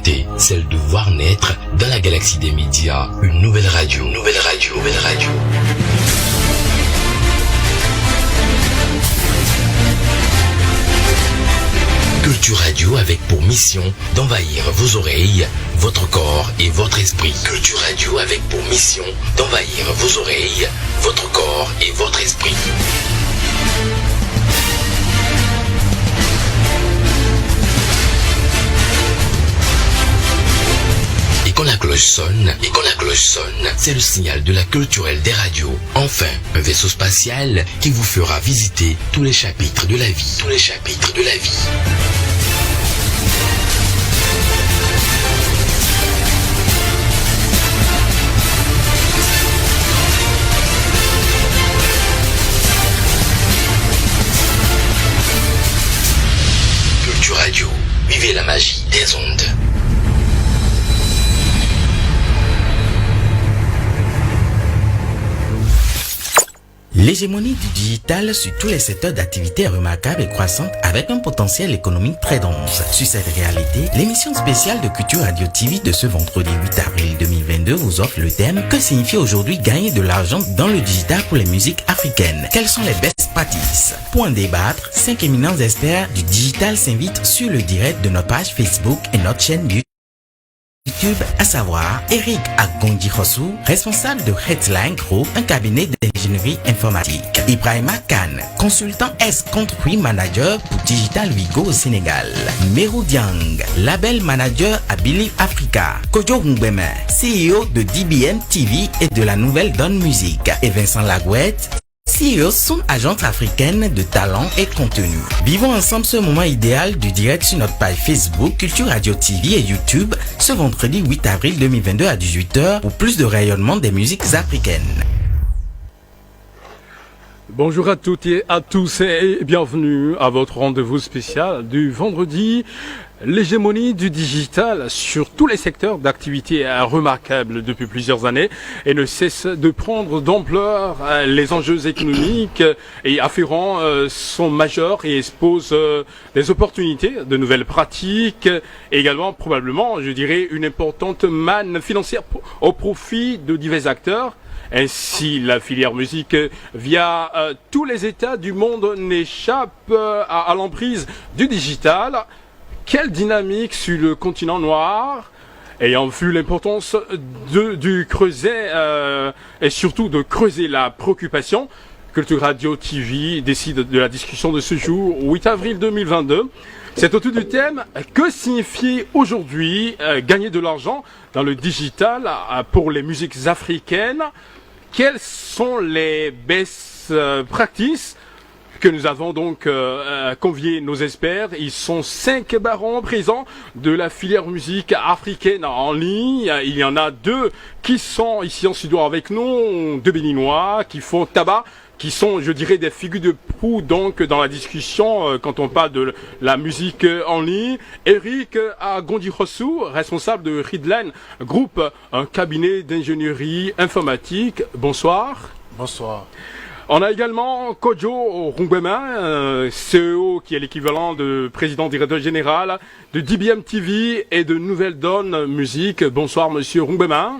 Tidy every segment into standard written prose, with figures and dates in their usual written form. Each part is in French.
volonté, celle de voir naître dans la galaxie des médias une nouvelle radio. Culture Radio avec pour mission d'envahir vos oreilles, votre corps et votre esprit. Culture Radio avec pour mission d'envahir vos oreilles, votre corps et votre esprit. Et quand la cloche sonne, c'est le signal de la culturelle des radios. Enfin, un vaisseau spatial qui vous fera visiter tous les chapitres de la vie. Culture Radio, vivez la magie des ondes. L'hégémonie du digital sur tous les secteurs d'activité est remarquable et croissante avec un potentiel économique très dense. Sur cette réalité, l'émission spéciale de Culture Radio TV de ce vendredi 8 avril 2022 vous offre le thème « Que signifie aujourd'hui gagner de l'argent dans le digital pour les musiques africaines ? Quelles sont les best practices ?» Pour en débattre, 5 éminents experts du digital s'invitent sur le direct de notre page Facebook et notre chaîne YouTube, à savoir Eric Agondi-Rossou, responsable de Headline Group, un cabinet d'ingénierie informatique. Ibrahima Khan, consultant S-Country Manager pour Digital Vigo au Sénégal. Meru Diang, label manager à Believe Africa. Kojo Nguema, CEO de DBM TV et de la Nouvelle Donne Musique. Et Vincent Lagouette, CEO Sound Agence africaine de talent et contenu. Vivons ensemble ce moment idéal du direct sur notre page Facebook Culture Radio TV et YouTube ce vendredi 8 avril 2022 à 18h pour plus de rayonnement des musiques africaines. Bonjour à toutes et à tous et bienvenue à votre rendez-vous spécial du vendredi. L'hégémonie du digital sur tous les secteurs d'activité est remarquable depuis plusieurs années et ne cesse de prendre d'ampleur. Les enjeux économiques et afférents sont majeurs et exposent des opportunités, de nouvelles pratiques et également probablement, je dirais, une importante manne financière au profit de divers acteurs. Ainsi, la filière musique via tous les États du monde n'échappe à l'emprise du digital. Quelle dynamique sur le continent noir, ayant vu l'importance du creuset et surtout de creuser la préoccupation. Culture Radio TV décide de la discussion de ce jour, 8 avril 2022. C'est autour du thème « Que signifie aujourd'hui gagner de l'argent dans le digital pour les musiques africaines ?» Quelles sont les best practices que nous avons donc convié nos experts. Ils sont 5 barons présents de la filière musique africaine en ligne. Il y en a 2 qui sont ici en studio avec nous, 2 Béninois qui font tabac, qui sont, je dirais, des figures de proue donc dans la discussion quand on parle de la musique en ligne. Eric Agondi-Rossou, responsable de Headline Group, un cabinet d'ingénierie informatique. Bonsoir. Bonsoir. On a également Kojo Nguema, CEO qui est l'équivalent de président directeur général de DBM TV et de Nouvelle Donne Musique. Bonsoir Monsieur Nguema.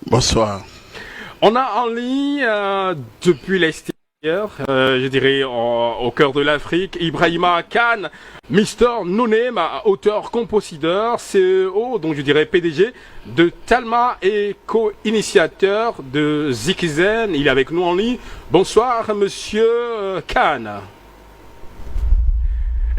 Bonsoir. On a en ligne depuis l'extérieur, je dirais au cœur de l'Afrique, Ibrahima Khan, Mr. No Name, auteur-compositeur, CEO, donc je dirais PDG de Talma et co-initiateur de Zikizen. Il est avec nous en ligne. Bonsoir Monsieur Khan.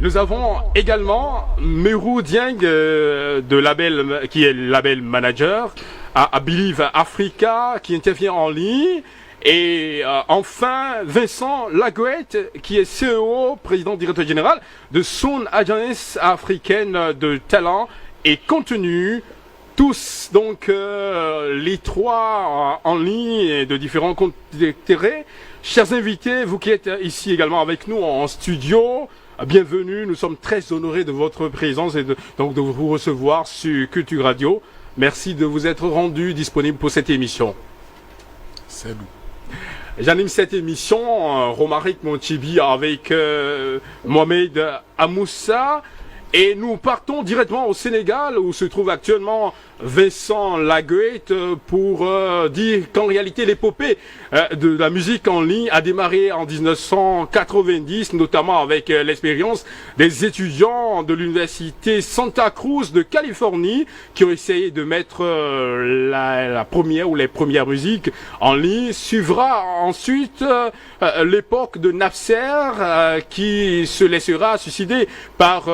Nous avons également Meru Dieng de label, qui est label manager à Believe Africa, qui intervient en ligne. Et enfin, Vincent Lagouette, qui est CEO, président directeur général de Sound Agence africaine de talent et contenu. Tous, donc, les 3 en ligne de différents comptes d'intérêt. Chers invités, vous qui êtes ici également avec nous en studio, bienvenue. Nous sommes très honorés de votre présence et donc de vous recevoir sur Culture Radio. Merci de vous être rendu disponible pour cette émission. C'est nous. J'anime cette émission, Romaric Monchibi, avec Mohamed Amoussa. Et nous partons directement au Sénégal où se trouve actuellement Vincent Laguette pour dire qu'en réalité l'épopée de la musique en ligne a démarré en 1990, notamment avec l'expérience des étudiants de l'université Santa Cruz de Californie qui ont essayé de mettre la première ou les premières musiques en ligne. Suivra ensuite l'époque de Napster qui se laissera suicider par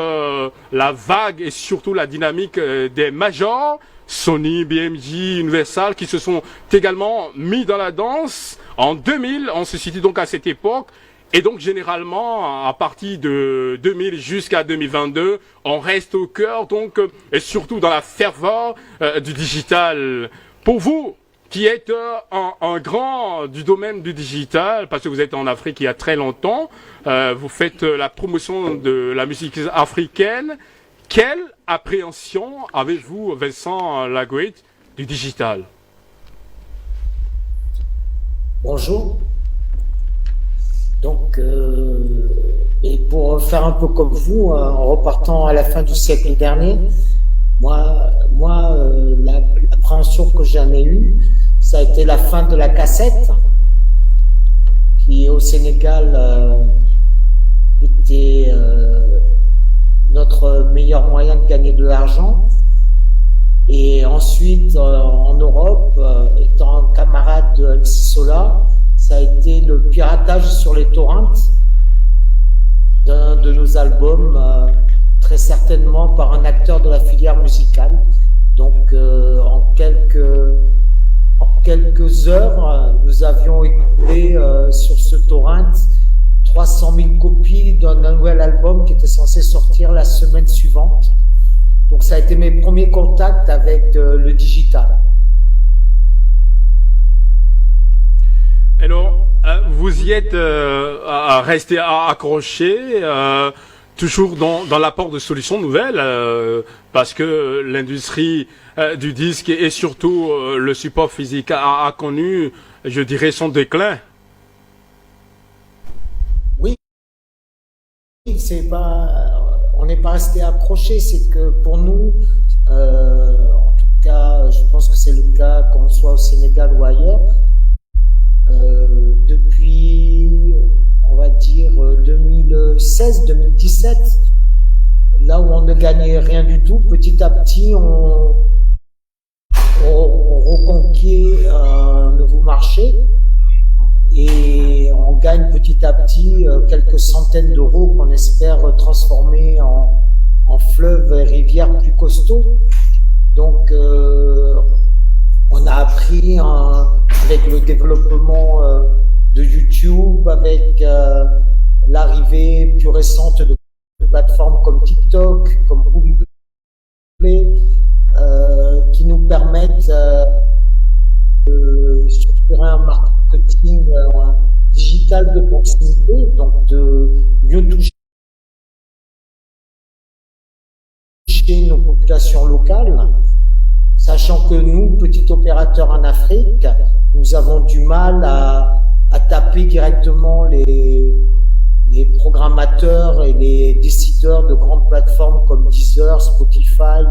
la vague et surtout la dynamique des majors, Sony, BMG, Universal, qui se sont également mis dans la danse. En 2000, on se situe donc à cette époque. Et donc, généralement, à partir de 2000 jusqu'à 2022, on reste au cœur, donc, et surtout dans la ferveur du digital. Pour vous, qui êtes un grand du domaine du digital, parce que vous êtes en Afrique il y a très longtemps, vous faites la promotion de la musique africaine. Quelle appréhension avez-vous, Vincent Laguette, du digital? Bonjour. Donc, et pour faire un peu comme vous, en repartant à la fin du siècle dernier, moi, l'appréhension que j'en ai eue, ça a été la fin de la cassette, qui au Sénégal était notre meilleur moyen de gagner de l'argent. Et ensuite, en Europe, étant camarade de MC Solar, ça a été le piratage sur les torrents d'un de nos albums, très certainement par un acteur de la filière musicale. Donc, en quelques heures, nous avions écoulé sur ce torrent 300 000 copies d'un nouvel album qui était censé sortir la semaine suivante. Donc ça a été mes premiers contacts avec le digital. Alors, vous y êtes resté accroché, toujours dans l'apport de solutions nouvelles, parce que l'industrie du disque et surtout le support physique a connu, je dirais, son déclin. On n'est pas resté accroché, c'est que pour nous, en tout cas, je pense que c'est le cas qu'on soit au Sénégal ou ailleurs, depuis, on va dire, 2016-2017, là où on ne gagnait rien du tout, petit à petit, on reconquiert un nouveau marché. Et on gagne petit à petit quelques centaines d'euros qu'on espère transformer en fleuves et rivières plus costauds. Donc, on a appris avec le développement de YouTube, avec l'arrivée plus récente de plateformes comme TikTok, comme Google Play, qui nous permettent de structurer un marketing digital de proximité, donc de mieux toucher nos populations locales, sachant que nous, petits opérateurs en Afrique, nous avons du mal à taper directement les programmateurs et les décideurs de grandes plateformes comme Deezer, Spotify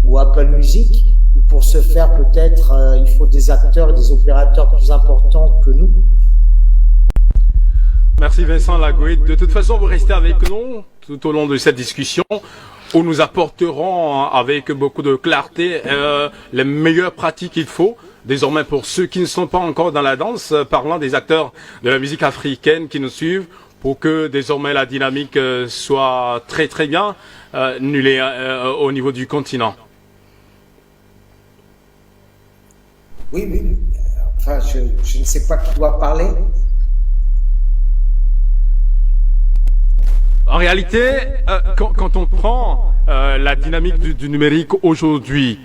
ou Apple Music. Pour ce faire, peut-être, il faut des acteurs et des opérateurs plus importants que nous. Merci Vincent Laguette. De toute façon, vous restez avec nous tout au long de cette discussion où nous apporterons avec beaucoup de clarté les meilleures pratiques qu'il faut. Désormais, pour ceux qui ne sont pas encore dans la danse, parlant des acteurs de la musique africaine qui nous suivent, pour que désormais la dynamique soit très très bien nullée au niveau du continent. Oui. Enfin, je ne sais pas qui doit parler. En réalité, quand on prend la dynamique du numérique aujourd'hui,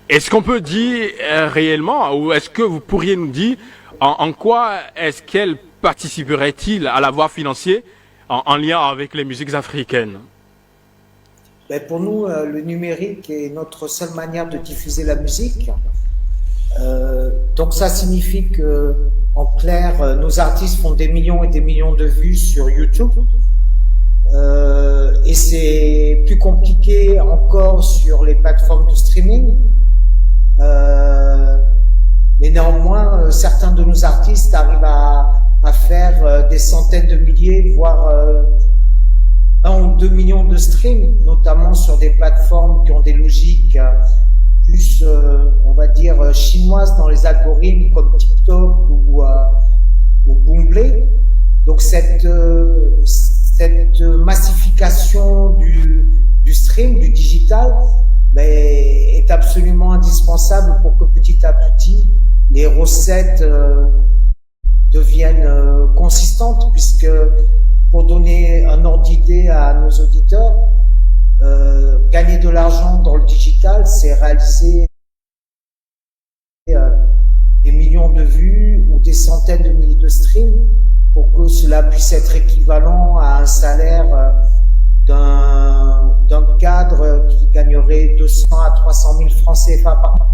est-ce qu'on peut dire réellement, ou est-ce que vous pourriez nous dire en quoi est-ce qu'elle participerait-il à l'avoir financier en lien avec les musiques africaines? Ben pour nous, le numérique est notre seule manière de diffuser la musique. Donc ça signifie que, en clair, nos artistes font des millions et des millions de vues sur YouTube. Et c'est plus compliqué encore sur les plateformes de streaming. Mais néanmoins, certains de nos artistes arrivent à faire des centaines de milliers, voire 1 ou 2 millions de streams, notamment sur des plateformes qui ont des logiques plus, on va dire, chinoises dans les algorithmes comme TikTok ou Boomplay. Donc cette massification du stream, du digital, est absolument indispensable pour que petit à petit les recettes deviennent consistantes, puisque pour donner un ordre d'idée à nos auditeurs, gagner de l'argent dans le digital, c'est réaliser des millions de vues ou des centaines de milliers de streams pour que cela puisse être équivalent à un salaire d'un cadre qui gagnerait 200 à 300 000 francs CFA par an.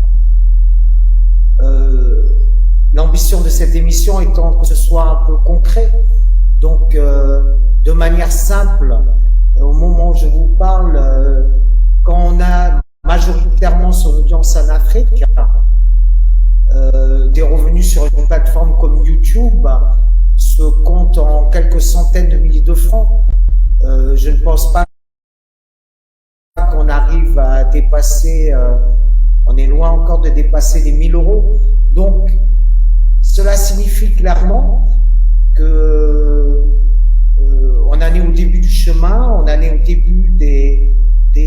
L'ambition de cette émission étant que ce soit un peu concret. Donc, de manière simple, au moment où je vous parle, quand on a majoritairement son audience en Afrique, des revenus sur une plateforme comme YouTube se comptent en quelques centaines de milliers de francs. Je ne pense pas qu'on arrive à dépasser, on est loin encore de dépasser les 1000 euros. Donc, cela signifie clairement que on en est au début du chemin, on en est au début des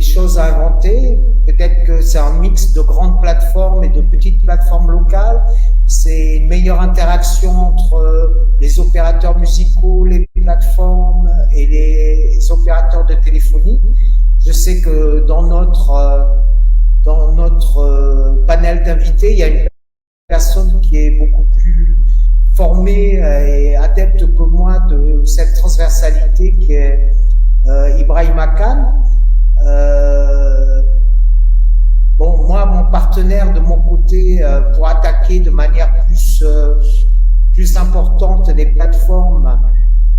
choses à inventer. Peut-être que c'est un mix de grandes plateformes et de petites plateformes locales. C'est une meilleure interaction entre les opérateurs musicaux, les plateformes et les opérateurs de téléphonie. Je sais que dans notre panel d'invités, il y a une personne qui est beaucoup plus formée et adepte que moi de cette transversalité, qui est Ibrahima Khan. Bon, moi, mon partenaire de mon côté, pour attaquer de manière plus importante les plateformes,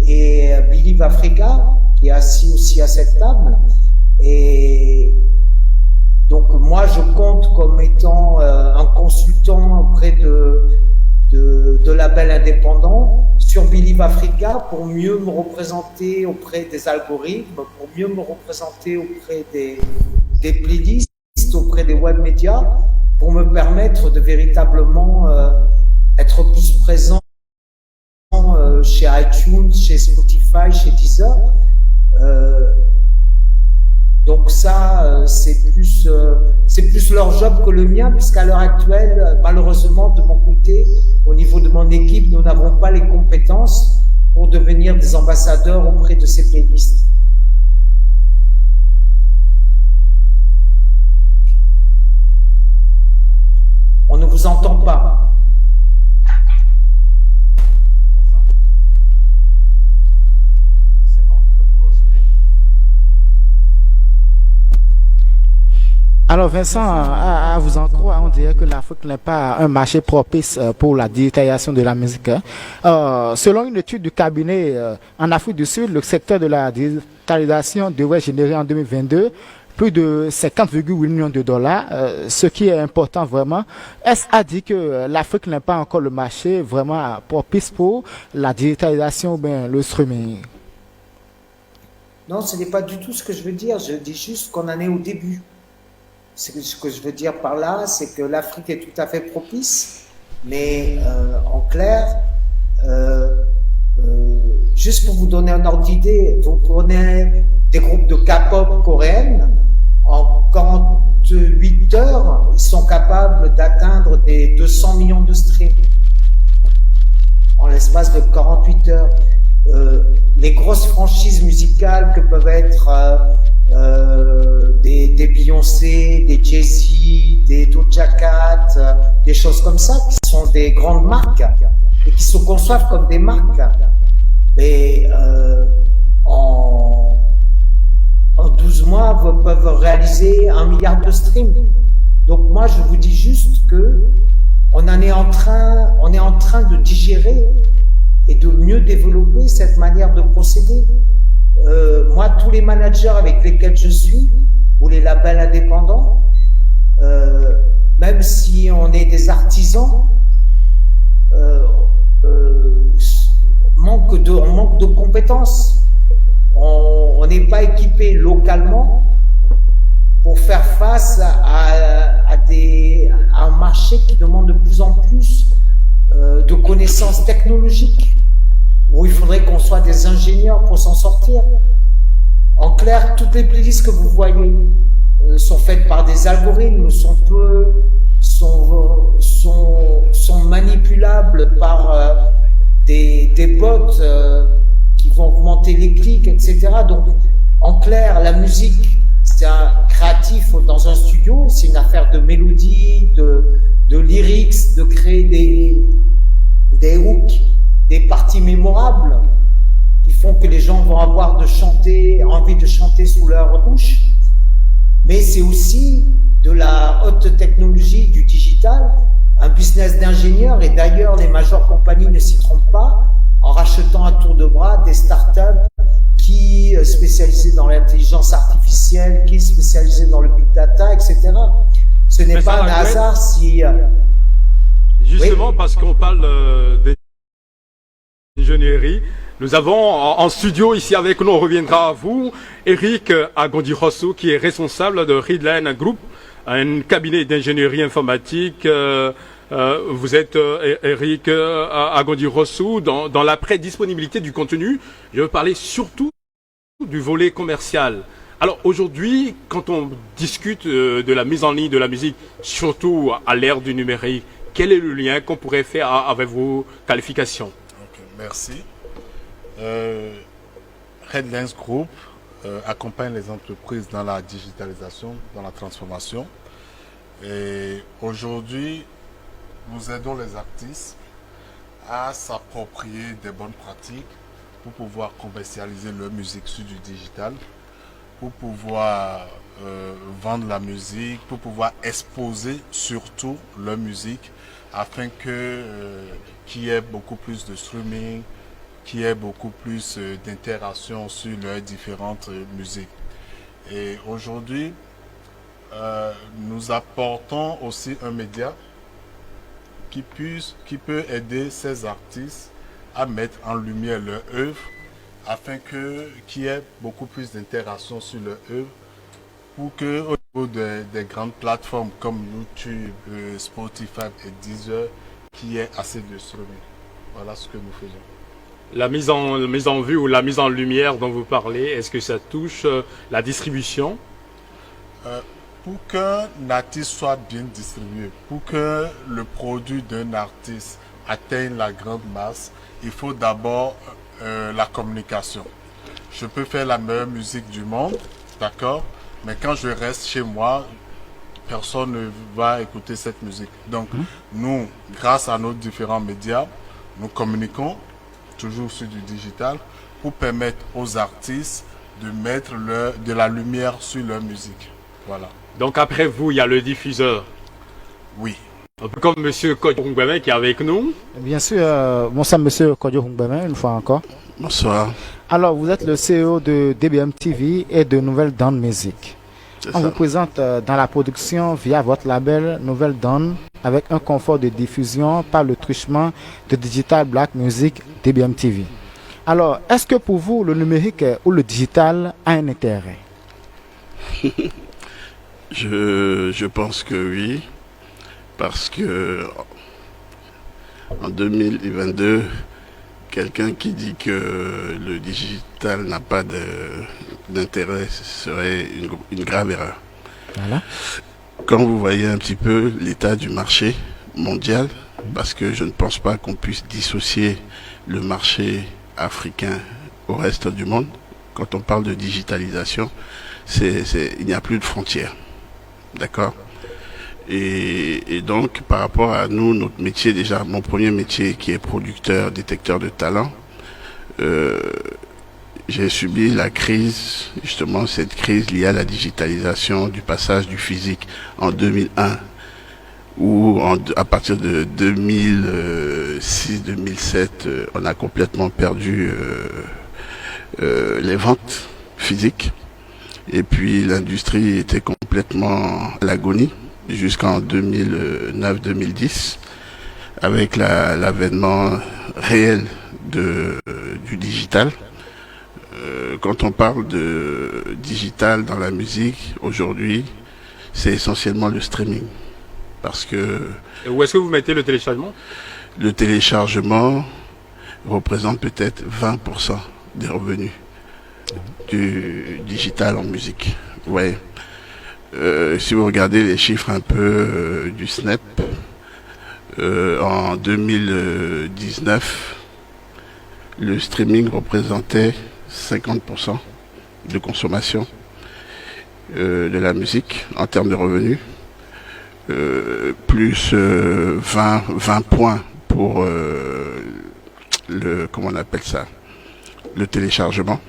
et Believe Africa, qui est assis aussi à cette table. Et donc moi, je compte comme étant un consultant auprès de labels indépendants sur Believe Africa pour mieux me représenter auprès des algorithmes, pour mieux me représenter auprès des playlists, auprès des web médias, pour me permettre de véritablement être plus présent chez iTunes, chez Spotify, chez Deezer. Donc ça, c'est plus leur job que le mien, puisqu'à l'heure actuelle, malheureusement, de mon côté, au niveau de mon équipe, nous n'avons pas les compétences pour devenir des ambassadeurs auprès de ces playlists. On ne vous entend pas. Alors Vincent, à vous en croire, on dirait que l'Afrique n'est pas un marché propice pour la digitalisation de la musique. Selon une étude du cabinet en Afrique du Sud, le secteur de la digitalisation devrait générer en 2022 plus de 50,8 millions de dollars, ce qui est important vraiment. Est-ce à dire que l'Afrique n'est pas encore le marché vraiment propice pour la digitalisation ou bien le streaming? Non, ce n'est pas du tout ce que je veux dire. Je dis juste qu'on en est au début. Ce que je veux dire par là, c'est que l'Afrique est tout à fait propice, mais en clair, juste pour vous donner un ordre d'idée, vous prenez des groupes de K-pop coréennes, en 48 heures, ils sont capables d'atteindre des 200 millions de streams en l'espace de 48 heures. Les grosses franchises musicales que peuvent être des Beyoncé, des Jay-Z, des Doja Cat, des choses comme ça, qui sont des grandes marques et qui se conçoivent comme des marques. Mais en 12 mois, peuvent réaliser 1 milliard de streams. Donc moi, je vous dis juste que on est en train de digérer et de mieux développer cette manière de procéder. Moi, tous les managers avec lesquels je suis, ou les labels indépendants, même si on est des artisans, on manque de compétences. On n'est pas équipé localement pour faire face à un marché qui demande de plus en plus de connaissances technologiques, où il faudrait qu'on soit des ingénieurs pour s'en sortir. En clair, toutes les playlists que vous voyez sont faites par des algorithmes, sont manipulables par des bots qui vont augmenter les clics, etc. Donc, en clair, la musique, c'est un créatif dans un studio, c'est une affaire de mélodie, de lyrics, de créer des hooks, des parties mémorables qui font que les gens vont avoir envie de chanter sous leur douche. Mais c'est aussi de la haute technologie, du digital, un business d'ingénieurs, et d'ailleurs les majeures compagnies ne s'y trompent pas en rachetant à tour de bras des startups qui spécialisées dans l'intelligence artificielle, qui spécialisées dans le big data, etc. Ce n'est pas un hasard si... Justement, oui, parce qu'on parle d'ingénierie, nous avons en studio ici avec nous, on reviendra à vous, Eric Agondi-Rosso, qui est responsable de Redline Group, un cabinet d'ingénierie informatique. Vous êtes Eric Agondi-Rosso. Dans la pré-disponibilité du contenu, je veux parler surtout du volet commercial. Alors aujourd'hui, quand on discute de la mise en ligne de la musique, surtout à l'ère du numérique, quel est le lien qu'on pourrait faire avec vos qualifications? Okay, merci. Redlines Group accompagne les entreprises dans la digitalisation, dans la transformation. Et aujourd'hui, nous aidons les artistes à s'approprier des bonnes pratiques pour pouvoir commercialiser leur musique sur du digital, pour pouvoir vendre la musique, pour pouvoir exposer surtout leur musique, afin qu'il y ait beaucoup plus de streaming, qu'il y ait beaucoup plus d'interaction sur leurs différentes musiques. Et aujourd'hui, nous apportons aussi un média qui peut aider ces artistes à mettre en lumière leur œuvre, afin qu'il y ait beaucoup plus d'interaction sur leur œuvre, pour qu'au niveau des grandes plateformes comme YouTube, Spotify et Deezer, qu'il y ait assez de streaming. Voilà ce que nous faisons. La mise en vue ou la mise en lumière dont vous parlez, est-ce que ça touche la distribution? Pour qu'un artiste soit bien distribué, pour que le produit d'un artiste atteigne la grande masse, il faut d'abord la communication. Je peux faire la meilleure musique du monde, d'accord, mais quand je reste chez moi, personne ne va écouter cette musique. Donc, nous, grâce à nos différents médias, nous communiquons toujours sur du digital pour permettre aux artistes de mettre de la lumière sur leur musique. Voilà. Donc après vous, il y a le diffuseur. Oui. Un peu comme M. Kodjo Hungbeme qui est avec nous. Bien sûr, bonsoir M. Kodjo Hungbeme, une fois encore. Bonsoir. Alors, vous êtes le CEO de DBM TV et de Nouvelle Donne Music. On vous présente dans la production via votre label Nouvelle Donne, avec un confort de diffusion par le truchement de Digital Black Music DBM TV. Alors, est-ce que pour vous, le numérique ou le digital a un intérêt? Je pense que oui, parce que en 2022, quelqu'un qui dit que le digital n'a pas d'intérêt serait une grave erreur. Voilà. Quand vous voyez un petit peu l'état du marché mondial, parce que je ne pense pas qu'on puisse dissocier le marché africain au reste du monde, quand on parle de digitalisation, il n'y a plus de frontières. D'accord? Et donc, par rapport à nous, notre métier, déjà, mon premier métier qui est producteur, détecteur de talent, j'ai subi la crise, justement cette crise liée à la digitalisation du passage du physique en 2001, où à partir de 2006-2007, on a complètement perdu les ventes physiques. Et puis l'industrie était complètement à l'agonie jusqu'en 2009-2010 avec l'avènement réel du digital. Quand on parle de digital dans la musique, aujourd'hui, c'est essentiellement le streaming. Parce que... Et où est-ce que vous mettez le téléchargement? Le téléchargement représente peut-être 20% des revenus du digital en musique. Ouais. Si vous regardez les chiffres un peu du SNEP, en 2019, le streaming représentait 50% de consommation de la musique en termes de revenus, plus 20 points pour comment on appelle ça, le téléchargement.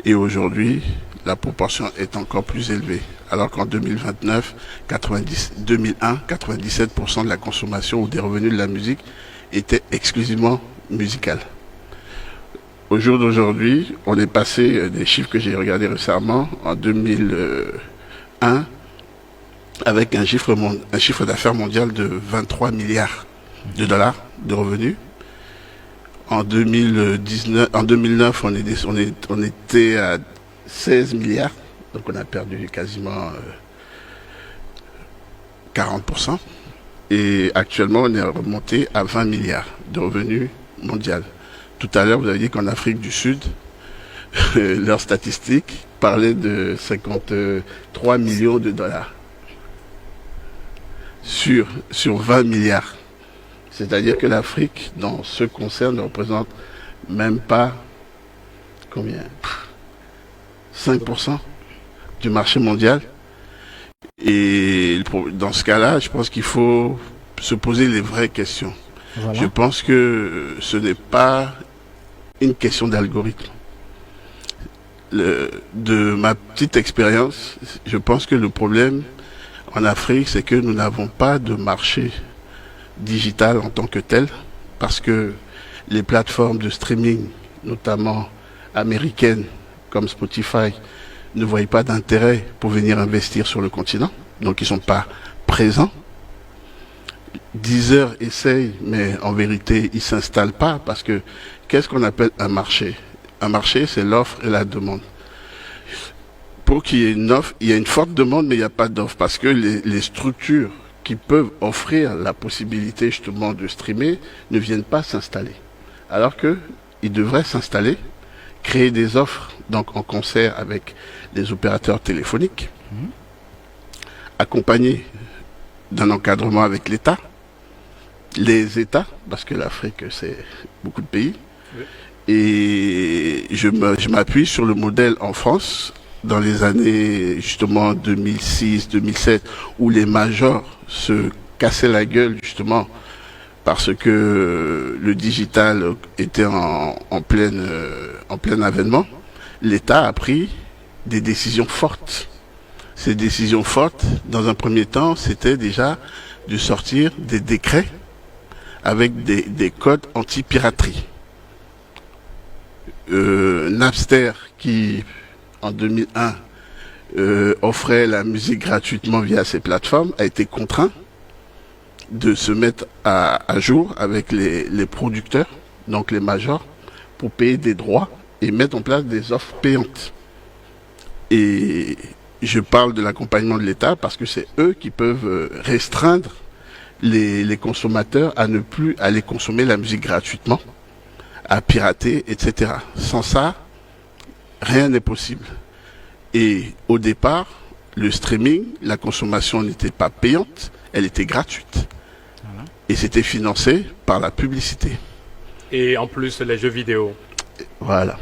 Et aujourd'hui, la proportion est encore plus élevée. Alors qu'en 2021, 97% de la consommation ou des revenus de la musique était exclusivement musicale. Au jour d'aujourd'hui, on est passé des chiffres que j'ai regardés récemment en 2001 avec un chiffre d'affaires mondial de 23 milliards de dollars de revenus. En 2009, on était à 16 milliards, donc on a perdu quasiment 40%. Et actuellement, on est remonté à 20 milliards de revenus mondiaux. Tout à l'heure, vous avez dit qu'en Afrique du Sud, leurs statistiques parlaient de 53 millions de dollars sur 20 milliards. C'est-à-dire que l'Afrique, dans ce concert, ne représente même pas, combien, 5% du marché mondial. Et dans ce cas-là, je pense qu'il faut se poser les vraies questions. Voilà. Je pense que ce n'est pas une question d'algorithme. De ma petite expérience, je pense que le problème en Afrique, c'est que nous n'avons pas de marché digital en tant que tel, parce que les plateformes de streaming, notamment américaines comme Spotify, ne voient pas d'intérêt pour venir investir sur le continent, donc ils ne sont pas présents. Deezer essaye, mais en vérité, ils ne s'installent pas, parce que qu'est-ce qu'on appelle un marché? Un marché, c'est l'offre et la demande. Pour qu'il y ait une offre, il y a une forte demande, mais il n'y a pas d'offre, parce que les structures qui peuvent offrir la possibilité justement de streamer ne viennent pas s'installer. Alors qu'ils devraient s'installer, créer des offres, donc en concert avec les opérateurs téléphoniques, accompagnés d'un encadrement avec l'État, les États, parce que l'Afrique c'est beaucoup de pays, oui. Et je m'appuie sur le modèle en France, dans les années justement 2006-2007, où les majors se cassaient la gueule justement parce que le digital était en plein avènement. L'État a pris des décisions fortes. Ces décisions fortes, dans un premier temps, c'était déjà de sortir des décrets avec des codes anti-piraterie. Napster, qui en 2001 offrait la musique gratuitement via ses plateformes, a été contraint de se mettre à jour avec les producteurs, donc les majors, pour payer des droits et mettre en place des offres payantes. Et je parle de l'accompagnement de l'État parce que c'est eux qui peuvent restreindre les consommateurs à ne plus aller consommer la musique gratuitement, à pirater, etc. Sans ça, rien n'est possible. Et au départ, le streaming, la consommation n'était pas payante, elle était gratuite. Voilà. Et c'était financé par la publicité. Et en plus, les jeux vidéo. Voilà.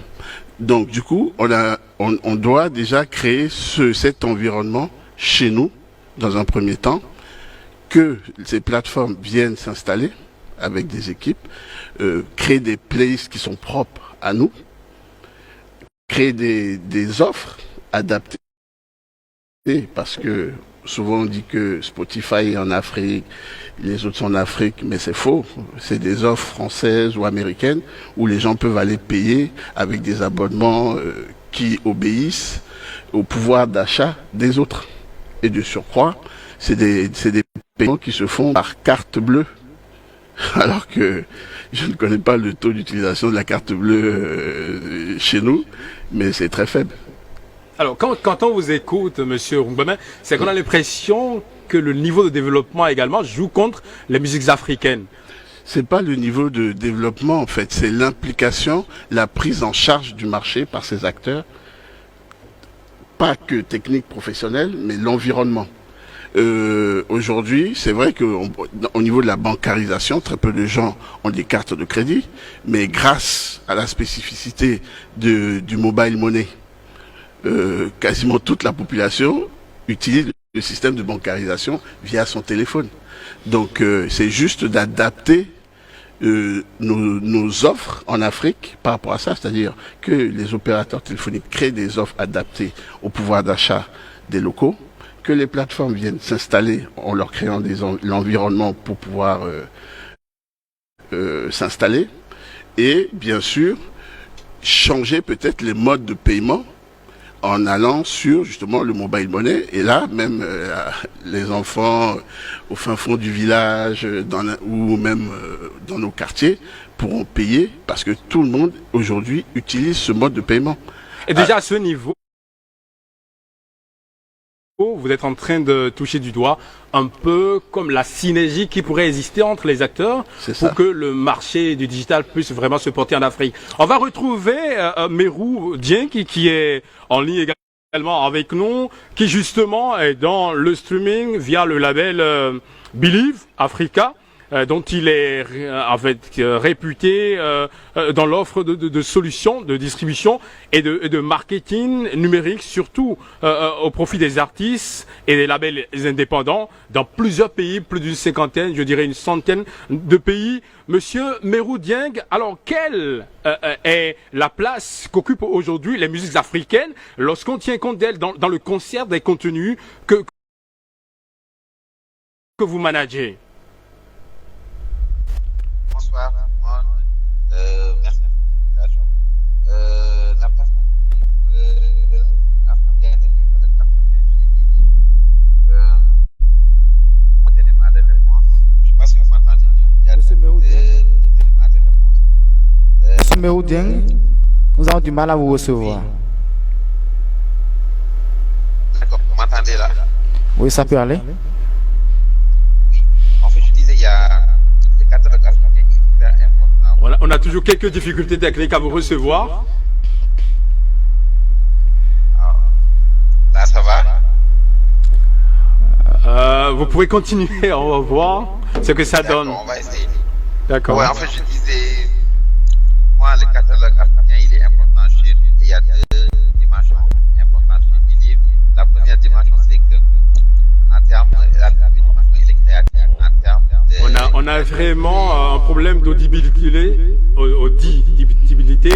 Donc, du coup, on doit déjà créer cet environnement chez nous, dans un premier temps, que ces plateformes viennent s'installer avec des équipes, créer des playlists qui sont propres à nous, créer des offres adaptées, parce que souvent on dit que Spotify est en Afrique, les autres sont en Afrique, mais c'est faux. C'est des offres françaises ou américaines où les gens peuvent aller payer avec des abonnements qui obéissent au pouvoir d'achat des autres. Et de surcroît, c'est des paiements qui se font par carte bleue. Alors que je ne connais pas le taux d'utilisation de la carte bleue chez nous, mais c'est très faible. Alors, quand on vous écoute, Monsieur Rungbamin, c'est qu'on a l'impression que le niveau de développement également joue contre les musiques africaines. C'est pas le niveau de développement, en fait, c'est l'implication, la prise en charge du marché par ces acteurs, pas que technique professionnelle, mais l'environnement. Aujourd'hui, c'est vrai qu'au niveau de la bancarisation, très peu de gens ont des cartes de crédit, mais grâce à la spécificité du mobile money, quasiment toute la population utilise le système de bancarisation via son téléphone. Donc c'est juste d'adapter nos offres en Afrique par rapport à ça, c'est-à-dire que les opérateurs téléphoniques créent des offres adaptées au pouvoir d'achat des locaux, que les plateformes viennent s'installer en leur créant l'environnement pour pouvoir s'installer, et bien sûr changer peut-être les modes de paiement en allant sur justement le mobile money. Et là, même les enfants au fin fond du village ou même dans nos quartiers pourront payer parce que tout le monde aujourd'hui utilise ce mode de paiement. Et déjà à ce niveau, vous êtes en train de toucher du doigt un peu comme la synergie qui pourrait exister entre les acteurs pour que le marché du digital puisse vraiment se porter en Afrique. On va retrouver Merou Dieng qui est en ligne également avec nous, qui justement est dans le streaming via le label Believe Africa, dont il est réputé dans l'offre de solutions de distribution et de marketing numérique, surtout au profit des artistes et des labels indépendants dans plusieurs pays, plus d'une cinquantaine, je dirais une centaine de pays. Monsieur Merou Dieng, alors quelle est la place qu'occupent aujourd'hui les musiques africaines lorsqu'on tient compte d'elles dans le concert des contenus que vous managez? Bonsoir, merci pour l'invitation. La plateforme africaine est élément de réponse. Je ne sais pas si vous m'entendez bien. Monsieur Merou Dieng, nous avons du mal à vous recevoir. D'accord, vous m'entendez là? Oui, ça peut aller. Oui. En fait, je disais, il y a les catalogues africains hyper importants. On a toujours quelques difficultés techniques à vous recevoir. Là, ça va? Vous pouvez continuer, on va voir ce que ça donne. On va essayer. D'accord. Ouais, en fait, je disais, moi, le catalogue africain, il est important chez nous. Il y a deux dimensions importantes chez Believe. La première dimension, c'est que, en termes, la deuxième dimension, elle est créative. En termes de... On a vraiment un problème d'audibilité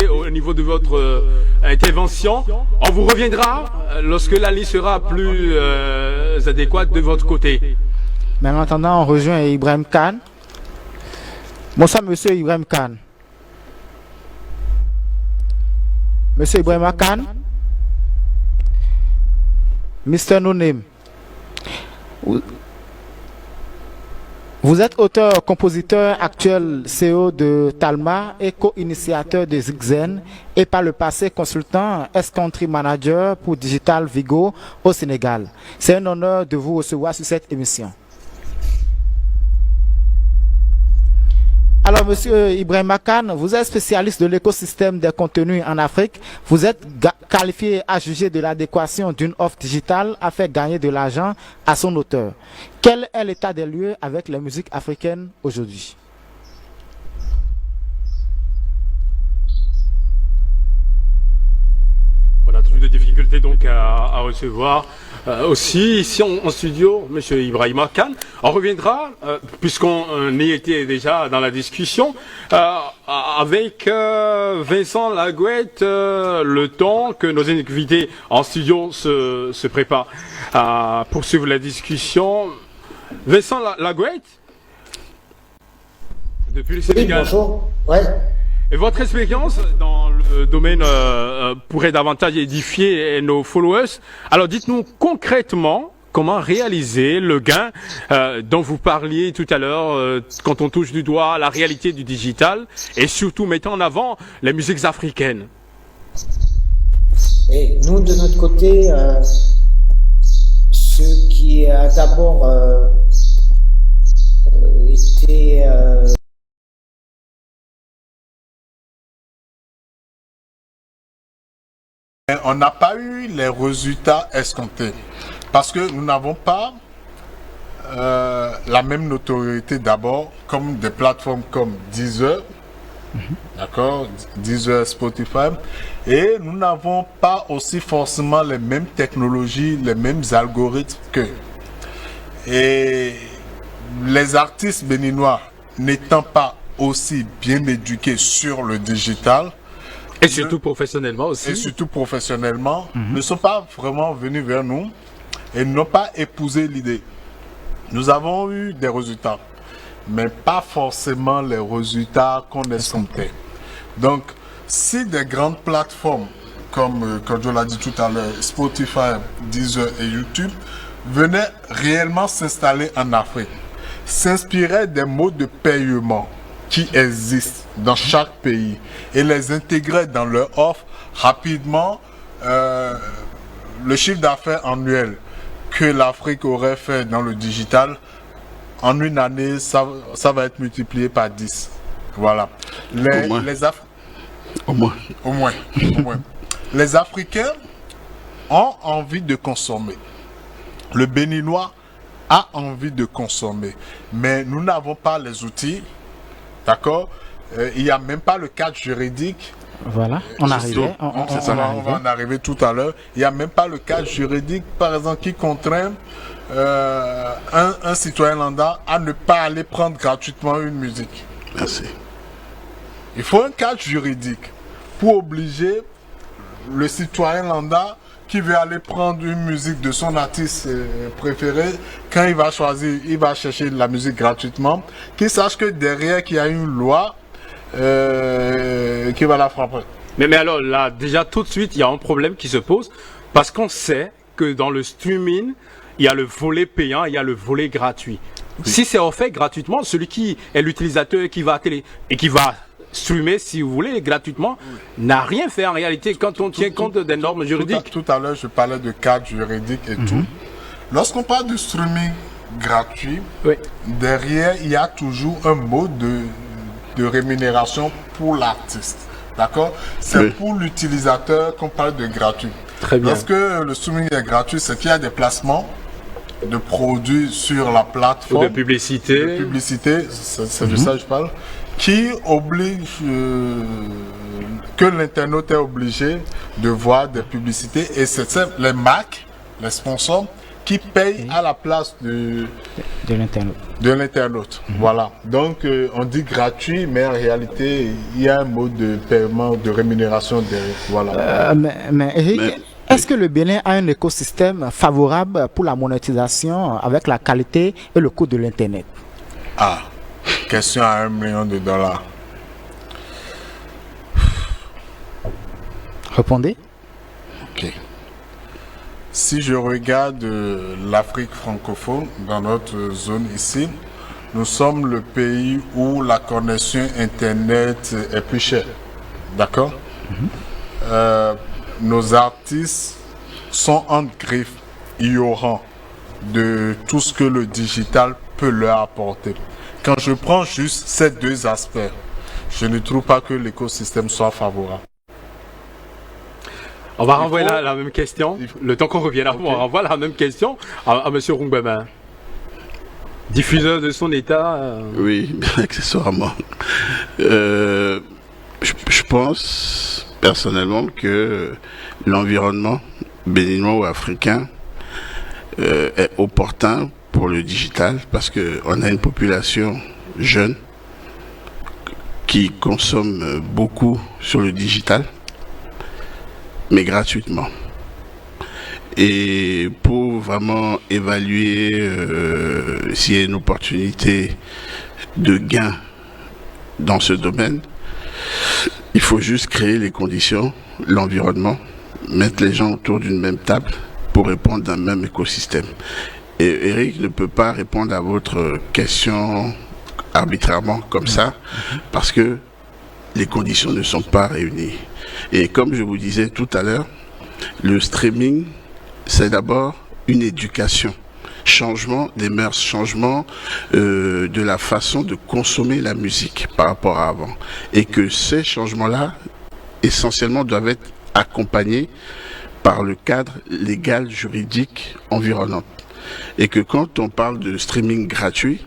au niveau de votre intervention. On vous reviendra lorsque la ligne sera plus adéquate de votre côté. Mais en attendant, on rejoint Ibrahim Khan. Bonsoir, monsieur Ibrahim Khan. Monsieur Ibrahim Khan. Mr. No Name. Vous êtes auteur, compositeur actuel CEO de Talma et co-initiateur de Zigzen et par le passé consultant ex-country manager pour Digital Vigo au Sénégal. C'est un honneur de vous recevoir sur cette émission. Alors, monsieur Ibrahim Khan, vous êtes spécialiste de l'écosystème des contenus en Afrique. Vous êtes qualifié à juger de l'adéquation d'une offre digitale à faire gagner de l'argent à son auteur. Quel est l'état des lieux avec la musique africaine aujourd'hui? On a toujours des difficultés donc à recevoir aussi ici en studio, M. Ibrahima Kane. On reviendra, puisqu'on y était déjà dans la discussion, avec Vincent Lagouette, le temps que nos invités en studio se préparent à poursuivre la discussion. Vincent Lagouette, depuis le Sénégal. Oui, bonjour. Ouais. Et votre expérience dans le domaine pourrait davantage édifier nos followers. Alors dites-nous concrètement comment réaliser le gain dont vous parliez tout à l'heure quand on touche du doigt la réalité du digital et surtout mettant en avant les musiques africaines. Et nous, de notre côté, ce qui a d'abord été... On n'a pas eu les résultats escomptés parce que nous n'avons pas la même notoriété d'abord comme des plateformes comme Deezer, d'accord, Deezer, Spotify, et nous n'avons pas aussi forcément les mêmes technologies, les mêmes algorithmes qu'eux. Et les artistes béninois n'étant pas aussi bien éduqués sur le digital, et surtout professionnellement aussi. Et surtout professionnellement, ne sont pas vraiment venus vers nous et n'ont pas épousé l'idée. Nous avons eu des résultats, mais pas forcément les résultats qu'on escomptait. Donc, si des grandes plateformes, comme je l'ai dit tout à l'heure, Spotify, Deezer et YouTube, venaient réellement s'installer en Afrique, s'inspiraient des modes de paiement qui existent dans chaque pays et les intégrer dans leur offre rapidement, le chiffre d'affaires annuel que l'Afrique aurait fait dans le digital, en une année, ça va être multiplié par 10. Voilà. Au moins. Les Africains ont envie de consommer. Le Béninois a envie de consommer. Mais nous n'avons pas les outils. D'accord? Il n'y a même pas le cadre juridique. Voilà, on va en arriver tout à l'heure. Il n'y a même pas le cadre juridique, par exemple, qui contraint un citoyen lambda à ne pas aller prendre gratuitement une musique. Merci. Il faut un cadre juridique pour obliger le citoyen lambda qui veut aller prendre une musique de son artiste préféré, quand il va choisir, il va chercher de la musique gratuitement, qu'il sache que derrière, qu'il y a une loi qui va la frapper. Mais alors là, déjà tout de suite, il y a un problème qui se pose, parce qu'on sait que dans le streaming, il y a le volet payant, il y a le volet gratuit. Oui. Si c'est offert gratuitement, celui qui est l'utilisateur qui va streamer, si vous voulez, gratuitement, n'a rien fait en réalité quand on tient compte des normes juridiques. Tout à l'heure, je parlais de cadre juridique et tout. Lorsqu'on parle de streaming gratuit, derrière, il y a toujours un mode de rémunération pour l'artiste. D'accord? C'est pour l'utilisateur qu'on parle de gratuit. Très bien. Lorsque le streaming est gratuit, c'est qu'il y a des placements de produits sur la plateforme. De publicité. De publicité, c'est de ça que je parle. Qui oblige que l'internaute est obligé de voir des publicités. Et c'est les marques, les sponsors, qui payent à la place de l'internaute. Voilà. Donc, on dit gratuit, mais en réalité, il y a un mode de paiement, de rémunération derrière. Voilà. Mais Eric, est-ce que le Bénin a un écosystème favorable pour la monétisation avec la qualité et le coût de l'Internet? Question à $1 million. Répondez. Ok. Si je regarde l'Afrique francophone, dans notre zone ici, nous sommes le pays où la connexion Internet est plus chère. D'accord? Nos artistes sont en griffe ignorants de tout ce que le digital peut leur apporter. Quand je prends juste ces deux aspects, je ne trouve pas que l'écosystème soit favorable. On va renvoyer la même question. Le temps qu'on revienne, on renvoie la même question à M. Rungbema. Diffuseur de son état. Oui, accessoirement. Je pense personnellement que l'environnement béninois ou africain est opportun pour le digital parce qu'on a une population jeune qui consomme beaucoup sur le digital, mais gratuitement. Et pour vraiment évaluer s'il y a une opportunité de gain dans ce domaine, il faut juste créer les conditions, l'environnement, mettre les gens autour d'une même table pour répondre à un même écosystème. Et Eric ne peut pas répondre à votre question arbitrairement comme ça, parce que les conditions ne sont pas réunies. Et comme je vous disais tout à l'heure, le streaming, c'est d'abord une éducation, changement des mœurs, changement de la façon de consommer la musique par rapport à avant. Et que ces changements-là, essentiellement, doivent être accompagnés par le cadre légal, juridique, environnant. Et que quand on parle de streaming gratuit,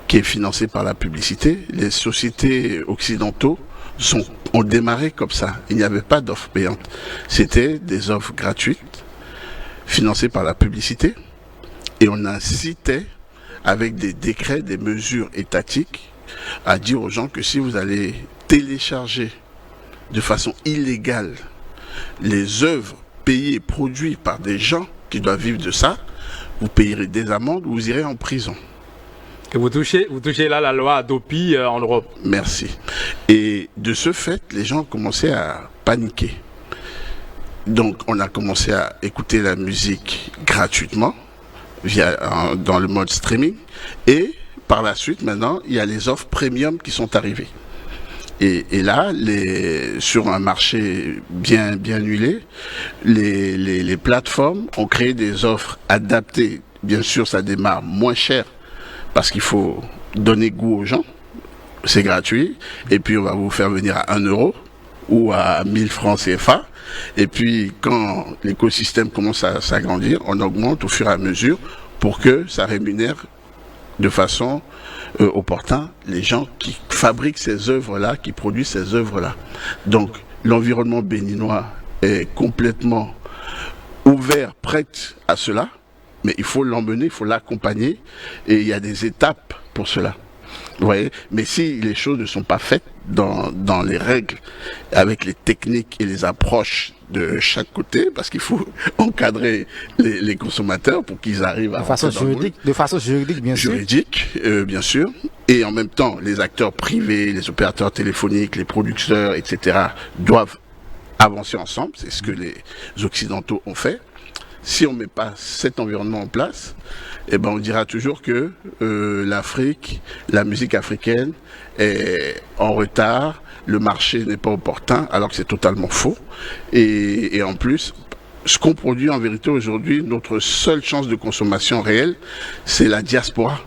qui est financé par la publicité, les sociétés occidentaux ont démarré comme ça. Il n'y avait pas d'offres payantes. C'était des offres gratuites, financées par la publicité, et on incitait, avec des décrets, des mesures étatiques, à dire aux gens que si vous allez télécharger de façon illégale les œuvres payées, produites par des gens qui doivent vivre de ça, vous payerez des amendes, vous irez en prison. Que vous touchez là la loi Adopi en Europe. Merci. Et de ce fait, les gens ont commencé à paniquer. Donc, on a commencé à écouter la musique gratuitement, dans le mode streaming. Et par la suite, maintenant, il y a les offres premium qui sont arrivées. Et là, sur un marché bien huilé, les plateformes ont créé des offres adaptées. Bien sûr, ça démarre moins cher parce qu'il faut donner goût aux gens. C'est gratuit. Et puis, on va vous faire venir à 1 euro ou à 1000 francs CFA. Et puis, quand l'écosystème commence à s'agrandir, on augmente au fur et à mesure pour que ça rémunère de façon opportune les gens qui fabriquent ces œuvres-là, qui produisent ces œuvres-là. Donc, l'environnement béninois est complètement ouvert, prêt à cela, mais il faut l'emmener, il faut l'accompagner, et il y a des étapes pour cela. Vous voyez, mais si les choses ne sont pas faites dans les règles, avec les techniques et les approches de chaque côté, parce qu'il faut encadrer les consommateurs pour qu'ils arrivent à de façon juridique, bien sûr. Bien sûr. Et en même temps, les acteurs privés, les opérateurs téléphoniques, les producteurs, etc., doivent avancer ensemble. C'est ce que les Occidentaux ont fait. Si on ne met pas cet environnement en place, eh ben on dira toujours que l'Afrique, la musique africaine est en retard, le marché n'est pas opportun, alors que c'est totalement faux. Et en plus, ce qu'on produit en vérité aujourd'hui, notre seule chance de consommation réelle, c'est la diaspora.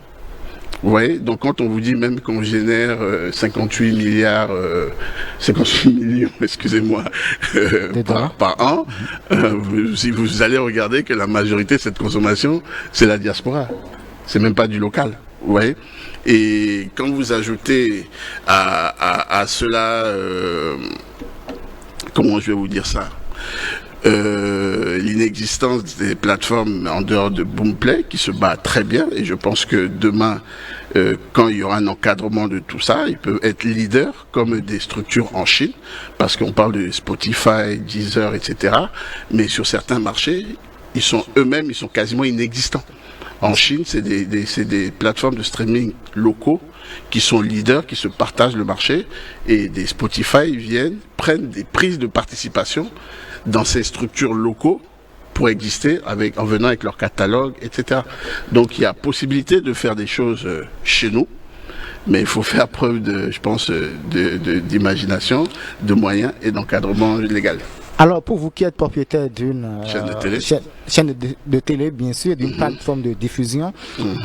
Vous voyez, donc quand on vous dit même qu'on génère 58 millions, excusez-moi, par an, si vous allez regarder que la majorité de cette consommation, c'est la diaspora. C'est même pas du local, vous voyez. Et quand vous ajoutez à cela, comment je vais vous dire ça, l'inexistence des plateformes en dehors de Boomplay qui se bat très bien, et je pense que demain, quand il y aura un encadrement de tout ça, ils peuvent être leaders comme des structures en Chine, parce qu'on parle de Spotify, Deezer, etc. Mais sur certains marchés, ils sont quasiment inexistants. En Chine, c'est des plateformes de streaming locaux qui sont leaders, qui se partagent le marché, et des Spotify prennent des prises de participation dans ces structures locaux pour exister en venant avec leur catalogue, etc. Donc il y a possibilité de faire des choses chez nous, mais il faut faire preuve d'imagination, de moyens et d'encadrement légal. Alors, pour vous qui êtes propriétaire d'une chaîne de télé, bien sûr, d'une plateforme de diffusion,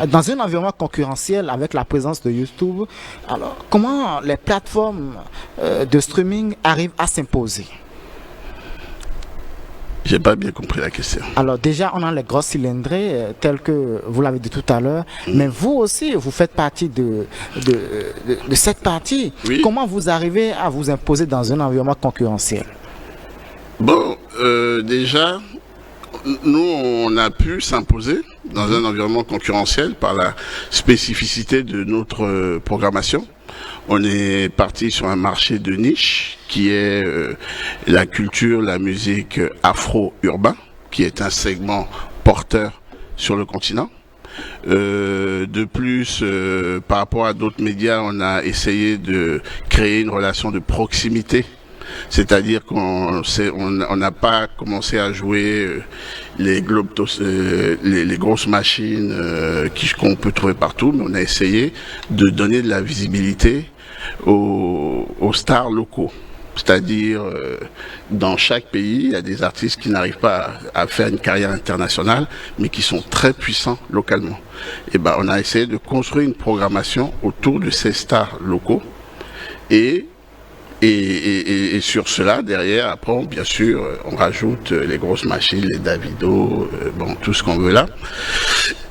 dans un environnement concurrentiel avec la présence de YouTube, alors comment les plateformes de streaming arrivent à s'imposer? J'ai pas bien compris la question. Alors déjà, on a les grosses cylindrées, telles que vous l'avez dit tout à l'heure, mais vous aussi, vous faites partie de cette partie. Oui. Comment vous arrivez à vous imposer dans un environnement concurrentiel? Bon, déjà, nous, on a pu s'imposer dans un environnement concurrentiel par la spécificité de notre programmation. On est parti sur un marché de niche qui est la culture, la musique afro-urbain, qui est un segment porteur sur le continent. De plus, par rapport à d'autres médias, on a essayé de créer une relation de proximité. C'est-à-dire qu'on n'a pas commencé à jouer les grosses machines qu'on peut trouver partout, mais on a essayé de donner de la visibilité aux stars locaux. C'est-à-dire, dans chaque pays, il y a des artistes qui n'arrivent pas à faire une carrière internationale, mais qui sont très puissants localement. Et ben, on a essayé de construire une programmation autour de ces stars locaux. Et sur cela, derrière, après, bien sûr, on rajoute les grosses machines, les Davido, tout ce qu'on veut là.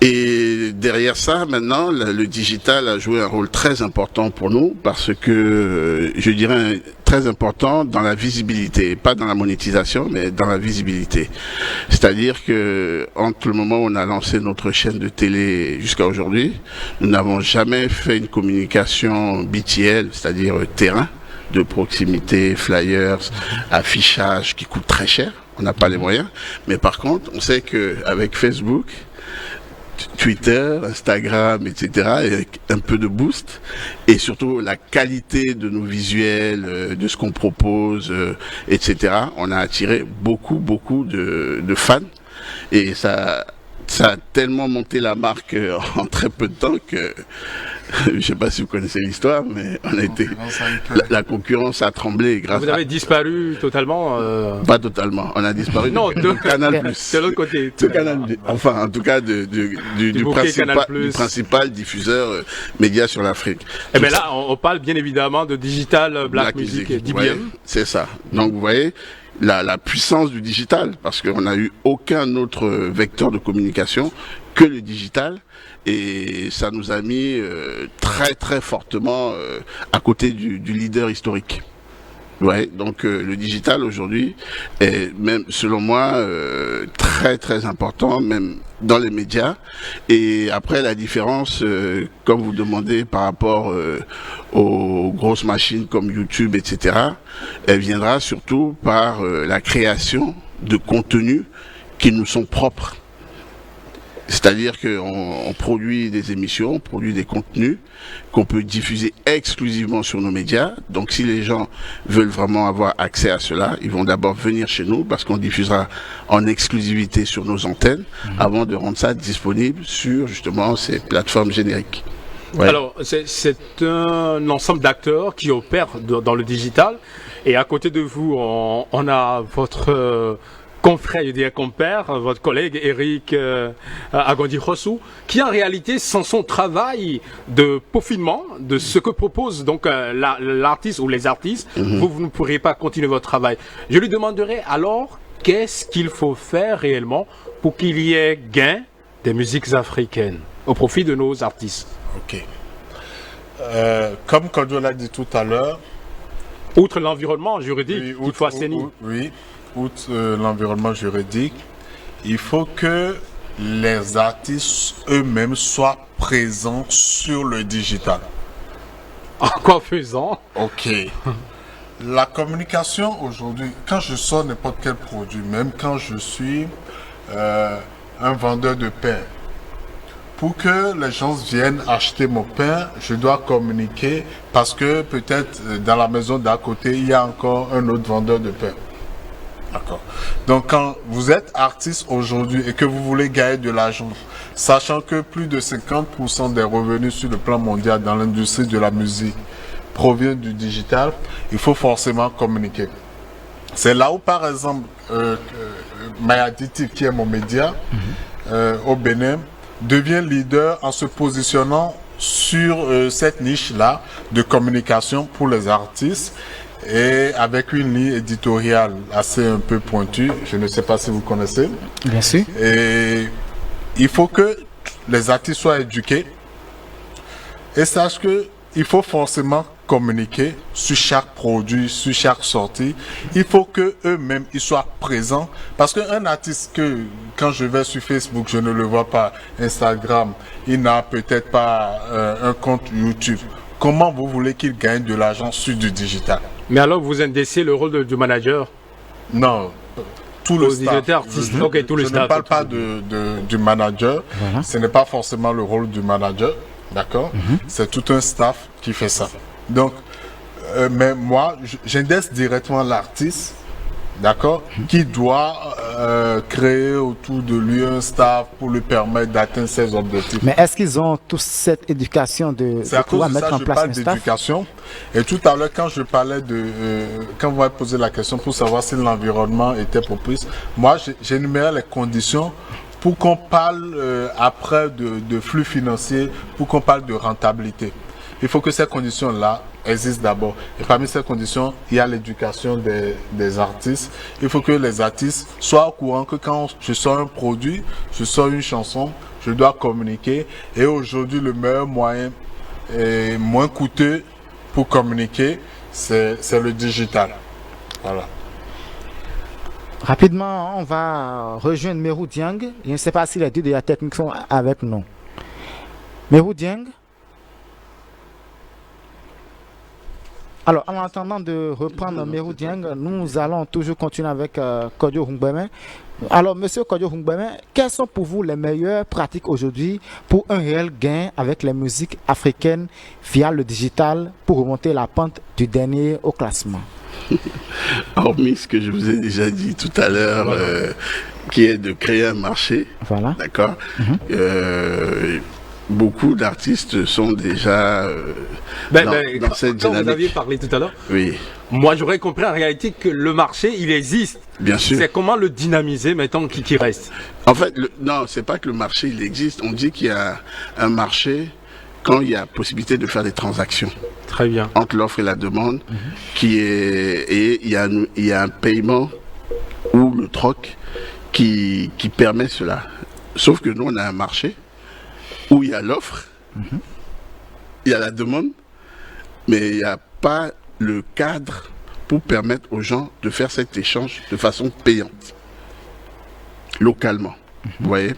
Et derrière ça, maintenant, le digital a joué un rôle très important pour nous, parce que, je dirais, très important dans la visibilité, pas dans la monétisation, mais dans la visibilité. C'est-à-dire que, entre le moment où on a lancé notre chaîne de télé jusqu'à aujourd'hui, nous n'avons jamais fait une communication BTL, c'est-à-dire terrain, de proximité, flyers, affichage qui coûte très cher. On n'a pas les moyens. Mais par contre, on sait qu'avec Facebook, Twitter, Instagram, etc., avec un peu de boost, et surtout la qualité de nos visuels, de ce qu'on propose, etc., on a attiré beaucoup de fans. Et ça a tellement monté la marque en très peu de temps que je ne sais pas si vous connaissez l'histoire, mais on a été la concurrence a tremblé grâce. Vous avez disparu totalement Pas totalement. On a disparu de Canal+. C'est l'autre côté. De Canal+. Enfin, en tout cas, du principal diffuseur média sur l'Afrique. Et bien là, on parle bien évidemment de Digital Black Music, DBM. Ouais, c'est ça. Donc vous voyez la puissance du digital, parce qu'on n'a eu aucun autre vecteur de communication que le digital, et ça nous a mis très très fortement à côté du leader historique. Ouais, donc le digital aujourd'hui est même selon moi très très important, même dans les médias. Et après la différence, comme vous demandez par rapport aux grosses machines comme YouTube, etc., elle viendra surtout par la création de contenus qui nous sont propres. C'est-à-dire qu'on produit des émissions, on produit des contenus qu'on peut diffuser exclusivement sur nos médias. Donc si les gens veulent vraiment avoir accès à cela, ils vont d'abord venir chez nous parce qu'on diffusera en exclusivité sur nos antennes avant de rendre ça disponible sur justement ces plateformes génériques. Ouais. Alors c'est un ensemble d'acteurs qui opèrent dans le digital, et à côté de vous on a votre confrère, je dirais compère, votre collègue Eric Agondi-Rossou, qui en réalité, sans son travail de peaufinement de ce que propose donc l'artiste ou les artistes, vous ne pourrez pas continuer votre travail. Je lui demanderai alors qu'est-ce qu'il faut faire réellement pour qu'il y ait gain des musiques africaines au profit de nos artistes. Ok. Comme Kojo l'a dit tout à l'heure, outre l'environnement juridique, il faut assainir. Oui. Outre l'environnement juridique, il faut que les artistes eux-mêmes soient présents sur le digital. En quoi faisant? Ok. La communication aujourd'hui, quand je sors n'importe quel produit, même quand je suis un vendeur de pain, pour que les gens viennent acheter mon pain, je dois communiquer parce que peut-être dans la maison d'à côté, il y a encore un autre vendeur de pain. D'accord. Donc quand vous êtes artiste aujourd'hui et que vous voulez gagner de l'argent, sachant que plus de 50% des revenus sur le plan mondial dans l'industrie de la musique proviennent du digital, il faut forcément communiquer. C'est là où par exemple Mayaditi, qui est mon média au Bénin, devient leader en se positionnant sur cette niche-là de communication pour les artistes, et avec une ligne éditoriale assez un peu pointue. Je ne sais pas si vous connaissez. Bien sûr. Et il faut que les artistes soient éduqués et sachent qu'il faut forcément communiquer sur chaque produit, sur chaque sortie. Il faut que eux-mêmes ils soient présents, parce qu'un artiste que quand je vais sur Facebook, je ne le vois pas, Instagram, il n'a peut-être pas un compte YouTube. Comment vous voulez qu'il gagne de l'argent sur du digital? Mais alors vous indexez le rôle du manager? Non. Tout le staff. Artiste. Okay, tout le je staff, ne parle pas du manager. Voilà. Ce n'est pas forcément le rôle du manager. D'accord? C'est tout un staff qui fait ça. Donc, mais moi, j'indexe directement l'artiste, d'accord, qui doit créer autour de lui un staff pour lui permettre d'atteindre ses objectifs. Mais est-ce qu'ils ont tous cette éducation de pouvoir mettre en place un staff? D'éducation. Et tout à l'heure, quand je parlais quand vous m'avez posé la question pour savoir si l'environnement était propice, moi, j'énumérais les conditions pour qu'on parle après de flux financiers, pour qu'on parle de rentabilité. Il faut que ces conditions-là existent d'abord. Et parmi ces conditions, il y a l'éducation des artistes. Il faut que les artistes soient au courant que quand je sors un produit, je sors une chanson, je dois communiquer. Et aujourd'hui, le meilleur moyen et moins coûteux pour communiquer, c'est le digital. Voilà. Rapidement, on va rejoindre Merou Dieng. Je ne sais pas si les deux de la technique sont avec nous. Merou Dieng. Alors, en attendant de reprendre Merou Dieng, nous allons toujours continuer avec Kodio Hungbeme. Alors, monsieur Kodio Hungbeme, quelles sont pour vous les meilleures pratiques aujourd'hui pour un réel gain avec les musiques africaines via le digital pour remonter la pente du dernier au classement? Hormis ce que je vous ai déjà dit tout à l'heure, qui est de créer un marché, voilà. D'accord. Beaucoup d'artistes sont déjà dans cette dynamique. Quand vous aviez parlé tout à l'heure, oui. Moi j'aurais compris en réalité que le marché il existe. Bien sûr. C'est comment le dynamiser maintenant qui reste. En fait, non, c'est pas que le marché il existe. On dit qu'il y a un marché quand il y a possibilité de faire des transactions. Très bien. Entre l'offre et la demande, et il y a un paiement ou le troc qui permet cela. Sauf que nous on a un marché où il y a l'offre, il y a la demande, mais il n'y a pas le cadre pour permettre aux gens de faire cet échange de façon payante, localement. Vous voyez?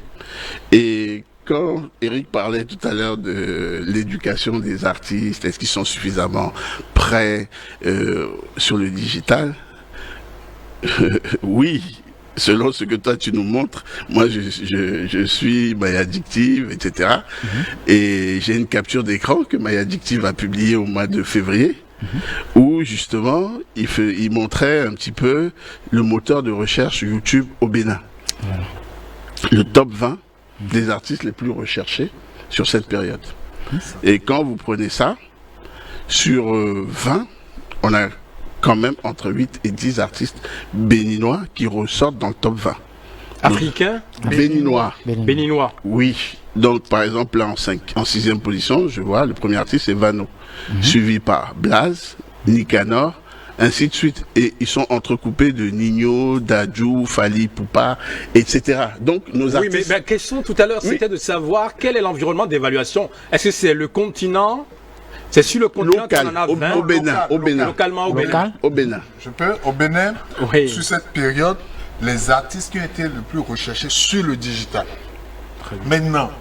Et quand Eric parlait tout à l'heure de l'éducation des artistes, est-ce qu'ils sont suffisamment prêts sur le digital? Oui. Selon ce que toi tu nous montres, moi je suis MyAddictive, etc. Et j'ai une capture d'écran que MyAddictive a publiée au mois de février, où justement il montrait un petit peu le moteur de recherche YouTube au Bénin. Voilà. Le top 20 des artistes les plus recherchés sur cette période. Et quand vous prenez ça, sur 20, on a quand même entre 8 et 10 artistes béninois qui ressortent dans le top 20. Africains? Béninois. Béninois. Oui. Donc, par exemple, là, en 6e position, je vois, le premier artiste, c'est Vano. Suivi par Blaze, Nicanor, ainsi de suite. Et ils sont entrecoupés de Nino, Dadju, Fali Ipupa, etc. Donc, nos artistes... Oui, mais ma question tout à l'heure, c'était de savoir quel est l'environnement d'évaluation. Est-ce que c'est le continent? C'est sur le continent local, qu'on en a 20, au Bénin. Localement au Bénin. Au Bénin. Je peux, au Bénin, oui. Sur cette période, les artistes qui ont été le plus recherchés sur le digital. Maintenant,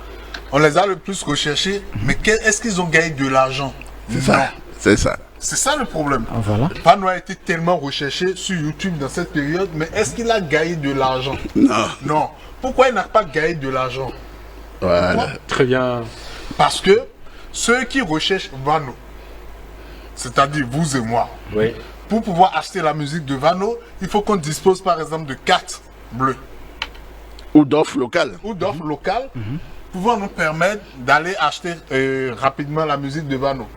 on les a le plus recherchés, mais est-ce qu'ils ont gagné de l'argent? C'est ça. C'est ça. C'est ça le problème. Voilà. Vano a été tellement recherché sur YouTube dans cette période, mais est-ce qu'il a gagné de l'argent? Non. Non. Pourquoi il n'a pas gagné de l'argent? Voilà. Très bien. Parce que ceux qui recherchent Vano, c'est-à-dire vous et moi, oui. Pour pouvoir acheter la musique de Vano, il faut qu'on dispose par exemple de cartes bleues. Ou d'offres locales. Ou d'offres locales, pouvant nous permettre d'aller acheter rapidement la musique de Vano.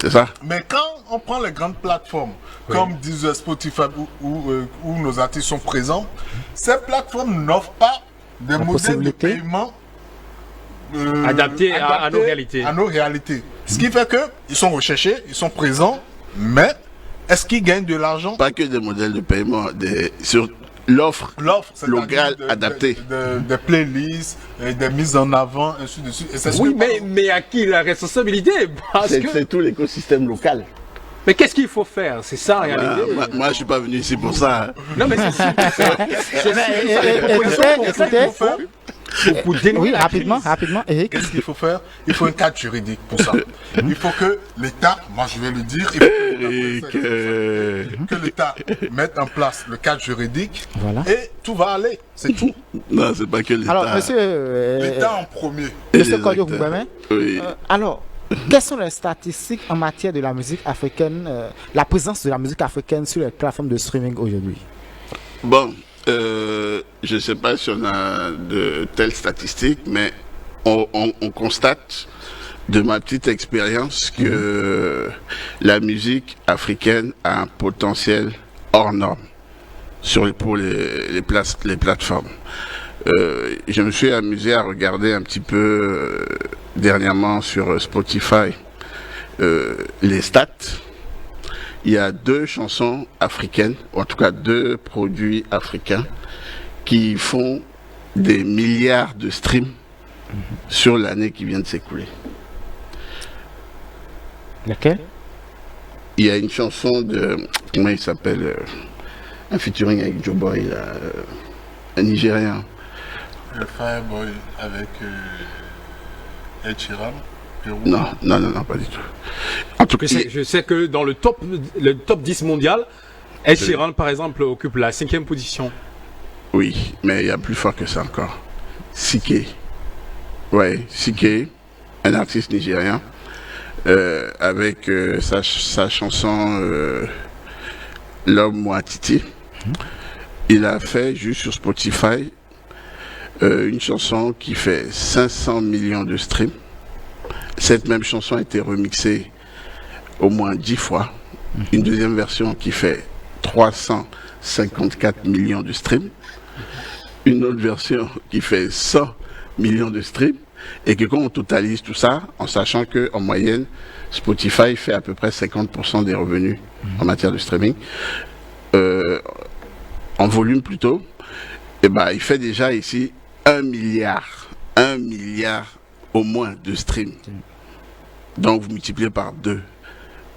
C'est ça. Mais quand on prend les grandes plateformes, comme Deezer, Spotify, où nos artistes sont présents, ces plateformes n'offrent pas des modèles de paiement adaptés à nos réalités. À nos réalités. Ce qui fait qu'ils sont recherchés, ils sont présents, mais est-ce qu'ils gagnent de l'argent? Pas que des modèles de paiement. l'offre c'est-à-dire locale adaptée. Des playlists, des mises en avant, ainsi de suite. Et c'est Oui, mais à qui la responsabilité? C'est tout l'écosystème local. Mais qu'est-ce qu'il faut faire? C'est ça, en réalité. Moi, je suis pas venu ici pour ça. Non, mais c'est Oui, rapidement, Eric. Qu'est-ce qu'il faut faire? Il faut un cadre juridique pour ça. Il faut que l'État, moi je vais le dire, il faut que l'État mette en place le cadre juridique et tout va aller. C'est tout. Non, c'est pas que l'État. Alors, monsieur... L'État en premier. Monsieur Kodio Ngoubeme, Oui. alors, quelles sont les statistiques en matière de la musique africaine, la présence de la musique africaine sur les plateformes de streaming aujourd'hui? Bon, je ne sais pas si on a de telles statistiques, mais on constate de ma petite expérience que la musique africaine a un potentiel hors norme pour les plateformes. Je me suis amusé à regarder un petit peu dernièrement sur Spotify les stats. Il y a 2 chansons africaines, ou en tout cas 2 produits africains qui font des milliards de streams sur l'année qui vient de s'écouler. Laquelle? Il y a une chanson de, comment il s'appelle, un featuring avec Joe Boy, un Nigérien. Le Fireboy avec Ed Sheeran. Non, pas du tout. En tout cas, je sais que dans le top 10 mondial, Ed Sheeran, par exemple, occupe la 5e position. Oui, mais il y a plus fort que ça encore. Sike. Ouais, Sike, un artiste nigérien, avec sa chanson L'homme Moatiti. Il a fait, juste sur Spotify, une chanson qui fait 500 millions de streams. Cette même chanson a été remixée au moins 10 fois. Une deuxième version qui fait 354 millions de streams. Une autre version qui fait 100 millions de streams. Et que quand on totalise tout ça, en sachant qu'en moyenne, Spotify fait à peu près 50% des revenus en matière de streaming, en volume plutôt, et ben, il fait déjà ici 1 milliard au moins de streams. Donc vous multipliez par 2.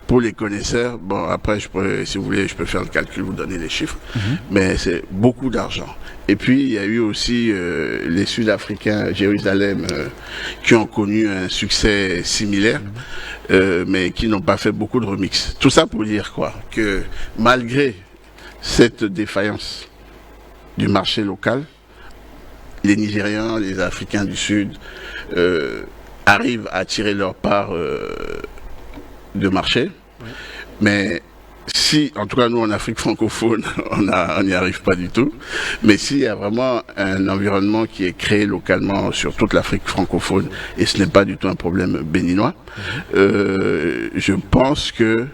Pour les connaisseurs, bon après si vous voulez je peux faire le calcul, vous donner les chiffres, mais c'est beaucoup d'argent. Et puis il y a eu aussi les Sud-Africains, Jérusalem, qui ont connu un succès similaire, mais qui n'ont pas fait beaucoup de remix. Tout ça pour dire quoi? Que malgré cette défaillance du marché local, les Nigériens, les Africains du Sud arrivent à tirer leur part de marché. Mais si, en tout cas nous en Afrique francophone, on n'y arrive pas du tout, mais s'il y a vraiment un environnement qui est créé localement sur toute l'Afrique francophone, et ce n'est pas du tout un problème béninois, je pense que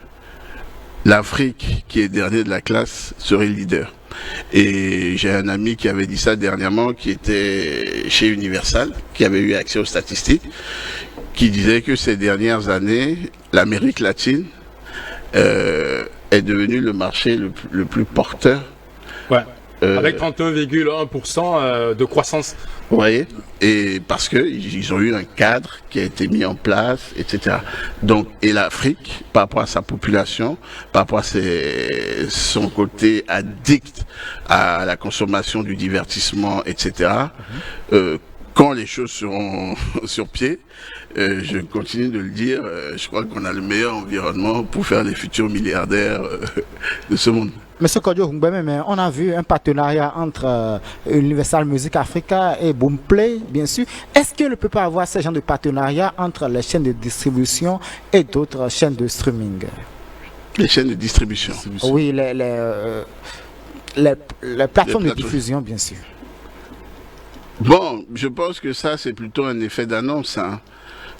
l'Afrique, qui est dernier de la classe, serait leader. Et j'ai un ami qui avait dit ça dernièrement, qui était chez Universal, qui avait eu accès aux statistiques, qui disait que ces dernières années, l'Amérique latine est devenue le marché le plus porteur. Ouais. Avec 31,1% de croissance. Vous voyez, et parce que ils ont eu un cadre qui a été mis en place, etc. Donc, et l'Afrique, par rapport à sa population, par rapport à son côté addict à la consommation du divertissement, etc. Quand les choses seront sur pied, je continue de le dire, je crois qu'on a le meilleur environnement pour faire les futurs milliardaires de ce monde. Monsieur Kodio Ngoubeme, mais on a vu un partenariat entre Universal Music Africa et Boomplay, bien sûr. Est-ce qu'il ne peut pas avoir ce genre de partenariat entre les chaînes de distribution et d'autres chaînes de streaming? Les chaînes de distribution. Oui, les plateformes de diffusion, bien sûr. Bon, je pense que ça, c'est plutôt un effet d'annonce.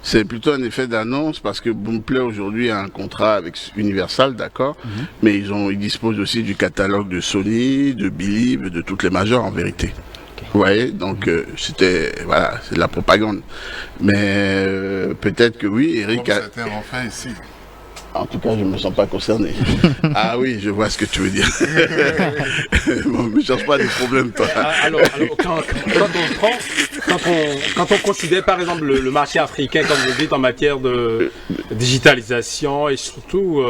C'est plutôt un effet d'annonce parce que Boomplay aujourd'hui a un contrat avec Universal, d'accord, mais ils disposent aussi du catalogue de Sony, de Believe, de toutes les majors en vérité. Vous voyez, donc c'est de la propagande. Mais peut-être que oui, Eric a... C'était refait ici. En tout cas, je ne me sens pas concerné. Ah oui, je vois ce que tu veux dire. Bon, me cherche pas des problèmes, toi. Alors quand on considère par exemple le marché africain, comme vous dites, en matière de digitalisation et surtout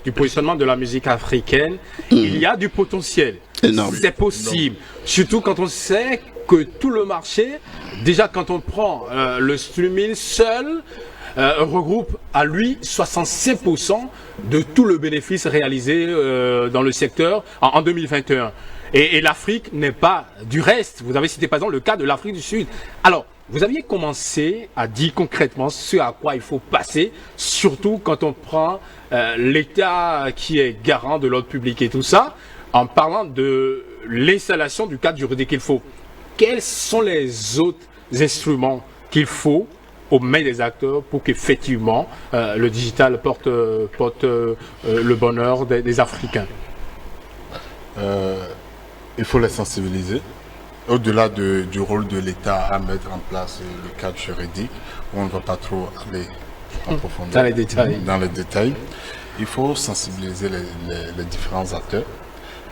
du positionnement de la musique africaine, il y a du potentiel. Énorme. C'est possible. Surtout quand on sait que tout le marché, déjà quand on prend le streaming seul, regroupe à lui 65% de tout le bénéfice réalisé dans le secteur en 2021. Et l'Afrique n'est pas du reste. Vous avez cité par exemple le cas de l'Afrique du Sud. Alors, vous aviez commencé à dire concrètement ce à quoi il faut passer, surtout quand on prend l'État qui est garant de l'ordre public et tout ça, en parlant de l'installation du cadre juridique qu'il faut. Quels sont les autres instruments qu'il faut aux mains des acteurs pour qu'effectivement le digital porte le bonheur des Africains? Il faut les sensibiliser. Au-delà du rôle de l'État à mettre en place le cadre juridique, on ne va pas trop aller en profondeur dans les détails. Il faut sensibiliser les différents acteurs,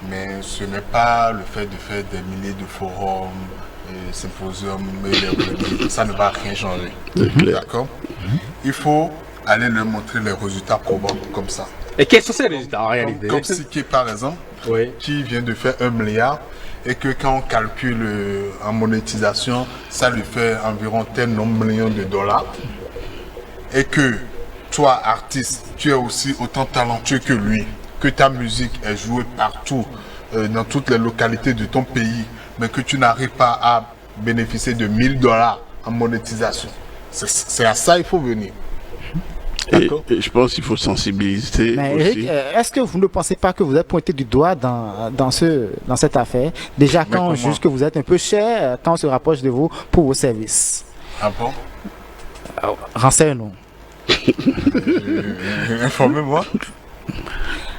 mais ce n'est pas le fait de faire des milliers de forums, symposiums, ça ne va rien changer. D'accord? Il faut aller leur montrer les résultats probants comme ça. Et quels sont ces résultats en réalité? Comme Siké par exemple, qui vient de faire 1 milliard et que quand on calcule en monétisation, ça lui fait environ tel nombre de millions de dollars. Et que toi, artiste, tu es aussi autant talentueux que lui, que ta musique est jouée partout, dans toutes les localités de ton pays, mais que tu n'arrives pas à bénéficier de 1 000 $ en monétisation. C'est à ça qu'il faut venir. Et je pense qu'il faut sensibiliser Mais aussi. Eric, est-ce que vous ne pensez pas que vous êtes pointé du doigt dans cette affaire? Déjà, quand on juge que vous êtes un peu cher, quand on se rapproche de vous pour vos services. Ah bon? Renseigne-nous. Informez-moi.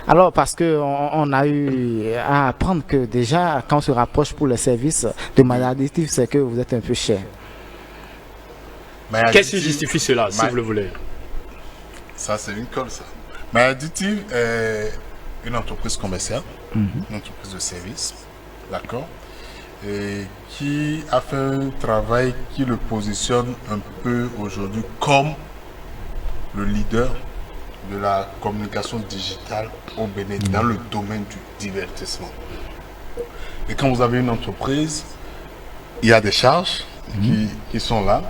Alors, parce qu'on a eu à apprendre que déjà, quand on se rapproche pour les services de Mayadditif, c'est que vous êtes un peu cher. Qu'est-ce qui justifie cela, si vous le voulez? Ça, c'est une colle, ça. Mayadditif est une entreprise commerciale, une entreprise de service, d'accord, et qui a fait un travail qui le positionne un peu aujourd'hui comme le leader de la communication digitale au Bénin dans le domaine du divertissement. Et quand vous avez une entreprise, il y a des charges qui sont là,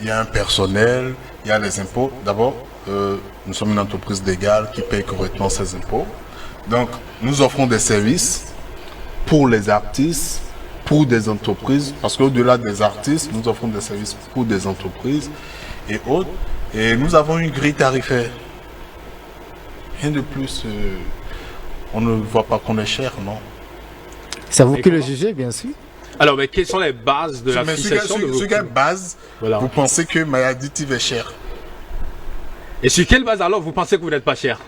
il y a un personnel, il y a les impôts. D'abord, nous sommes une entreprise légale qui paye correctement ses impôts. Donc, nous offrons des services pour les artistes, pour des entreprises, parce qu'au-delà des artistes, nous offrons des services pour des entreprises et autres. Et nous avons une grille tarifaire. Rien de plus. On ne voit pas qu'on est cher, non. C'est vous qui le jugez, bien sûr. Alors, mais quelles sont les bases de la fixation de vos Sur quelle base Voilà. vous pensez que Mayadditif est cher? Et sur quelle base alors vous pensez que vous n'êtes pas cher?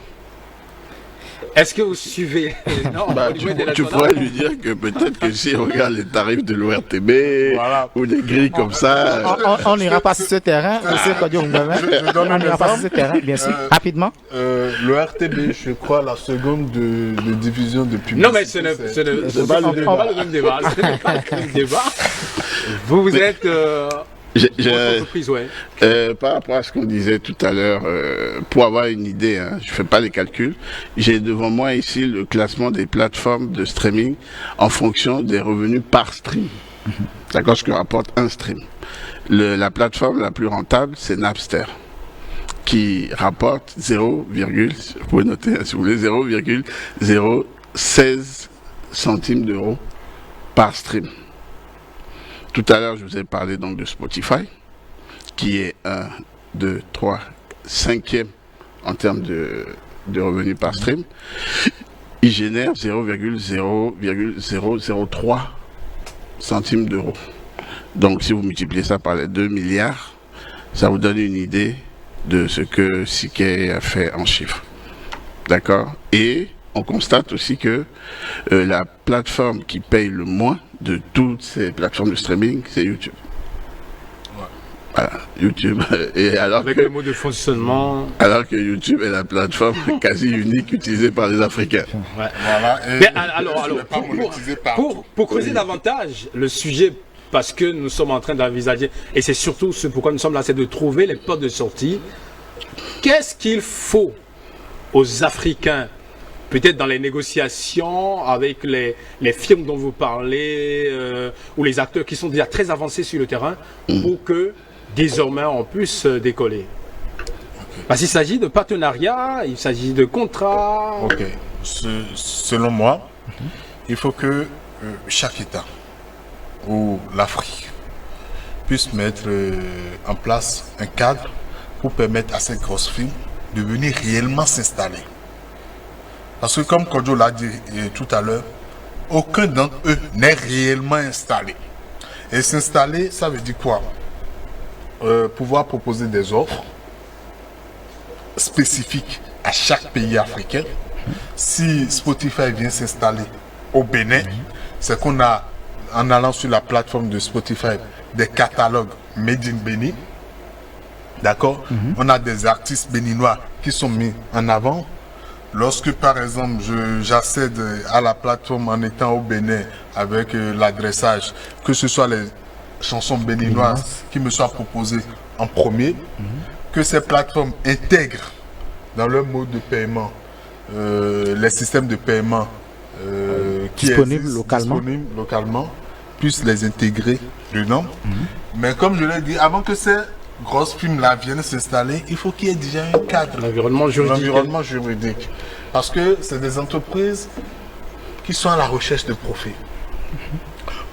Est-ce que vous suivez non, Tu pourrais lui dire que peut-être que si on regarde les tarifs de l'ORTB ou des grilles comme ça... On n'ira pas sur ce terrain. Je donne on un n'ira pas sur ce exemple. terrain, bien sûr. Rapidement. L'ORTB, je crois, la seconde de diffusion de publicité. Non, mais ce n'est pas le même débat. Ce n'est pas le même débat. Vous êtes... entreprise, par rapport à ce qu'on disait tout à l'heure, pour avoir une idée, hein, je fais pas les calculs, j'ai devant moi ici le classement des plateformes de streaming en fonction des revenus par stream. D'accord, ce que rapporte un stream. La plateforme la plus rentable, c'est Napster, qui rapporte 0, vous pouvez noter hein, si vous voulez, 0,016 centimes d'euros par stream. Tout à l'heure, je vous ai parlé donc de Spotify, qui est 1, 2, 3, 5e en termes de revenus par stream. Il génère 0,003 centimes d'euros. Donc, si vous multipliez ça par les 2 milliards, ça vous donne une idée de ce que Siké a fait en chiffres. D'accord? Et on constate aussi que la plateforme qui paye le moins de toutes ces plateformes de streaming, c'est YouTube. Voilà, YouTube. Et alors avec le mode de fonctionnement. Alors que YouTube est la plateforme quasi unique utilisée par les Africains. Ouais. Voilà. Et Mais alors, pour creuser Oui. davantage le sujet, parce que nous sommes en train d'envisager, et c'est surtout ce pourquoi nous sommes là, c'est de trouver les portes de sortie. Qu'est-ce qu'il faut aux Africains, peut-être dans les négociations avec les firmes dont vous parlez, ou les acteurs qui sont déjà très avancés sur le terrain, pour que désormais on puisse décoller? Parce qu'il s'agit de partenariats, il s'agit de contrats. Ok. Selon moi, il faut que chaque État ou l'Afrique puisse mettre en place un cadre pour permettre à ces grosses firmes de venir réellement s'installer. Parce que comme Kodjo l'a dit tout à l'heure, aucun d'entre eux n'est réellement installé. Et s'installer, ça veut dire quoi? Pouvoir proposer des offres spécifiques à chaque pays africain. Si Spotify vient s'installer au Bénin, c'est qu'on a, en allant sur la plateforme de Spotify, des catalogues made in Bénin. D'accord? On a des artistes béninois qui sont mis en avant. Lorsque, par exemple, j'accède à la plateforme en étant au Bénin avec l'adressage, que ce soit les chansons béninoises qui me soient proposées en premier, que ces plateformes intègrent dans leur mode de paiement les systèmes de paiement qui Disponibles existent, disponibles localement, puissent les intégrer dedans. Mais comme je l'ai dit, avant que ces grosses firmes-là viennent s'installer, il faut qu'il y ait déjà un cadre. L'environnement juridique. Parce que c'est des entreprises qui sont à la recherche de profit.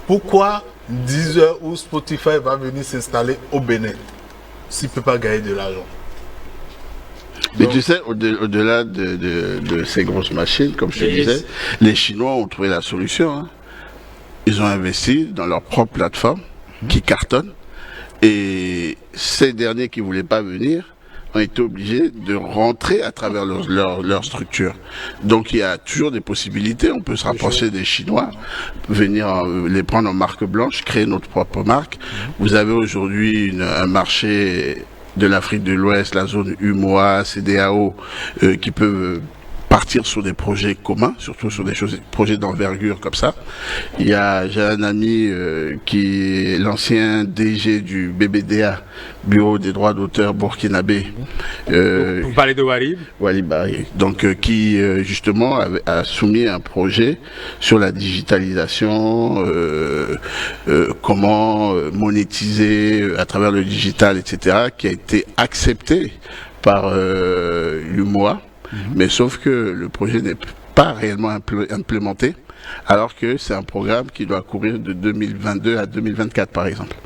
Pourquoi Deezer ou Spotify va venir s'installer au Bénin s'il ne peut pas gagner de l'argent? Mais tu sais, au-delà de ces grosses machines, comme je te disais, les Chinois ont trouvé la solution. Hein. Ils ont investi dans leur propre plateforme qui cartonne. Et ces derniers qui ne voulaient pas venir ont été obligés de rentrer à travers leur structure. Donc il y a toujours des possibilités. On peut se rapprocher des Chinois, venir les prendre en marque blanche, créer notre propre marque. Vous avez aujourd'hui un marché de l'Afrique de l'Ouest, la zone UMOA, CEDEAO, qui peuvent partir sur des projets communs, surtout sur des projets d'envergure comme ça. J'ai un ami qui est l'ancien DG du BBDA, Bureau des droits d'auteur burkinabé. Vous parlez de Walib? Walib Bari. Donc qui justement a soumis un projet sur la digitalisation, comment monétiser à travers le digital, etc., qui a été accepté par l'UMOA. Mais sauf que le projet n'est pas réellement implémenté, alors que c'est un programme qui doit courir de 2022 à 2024, par exemple.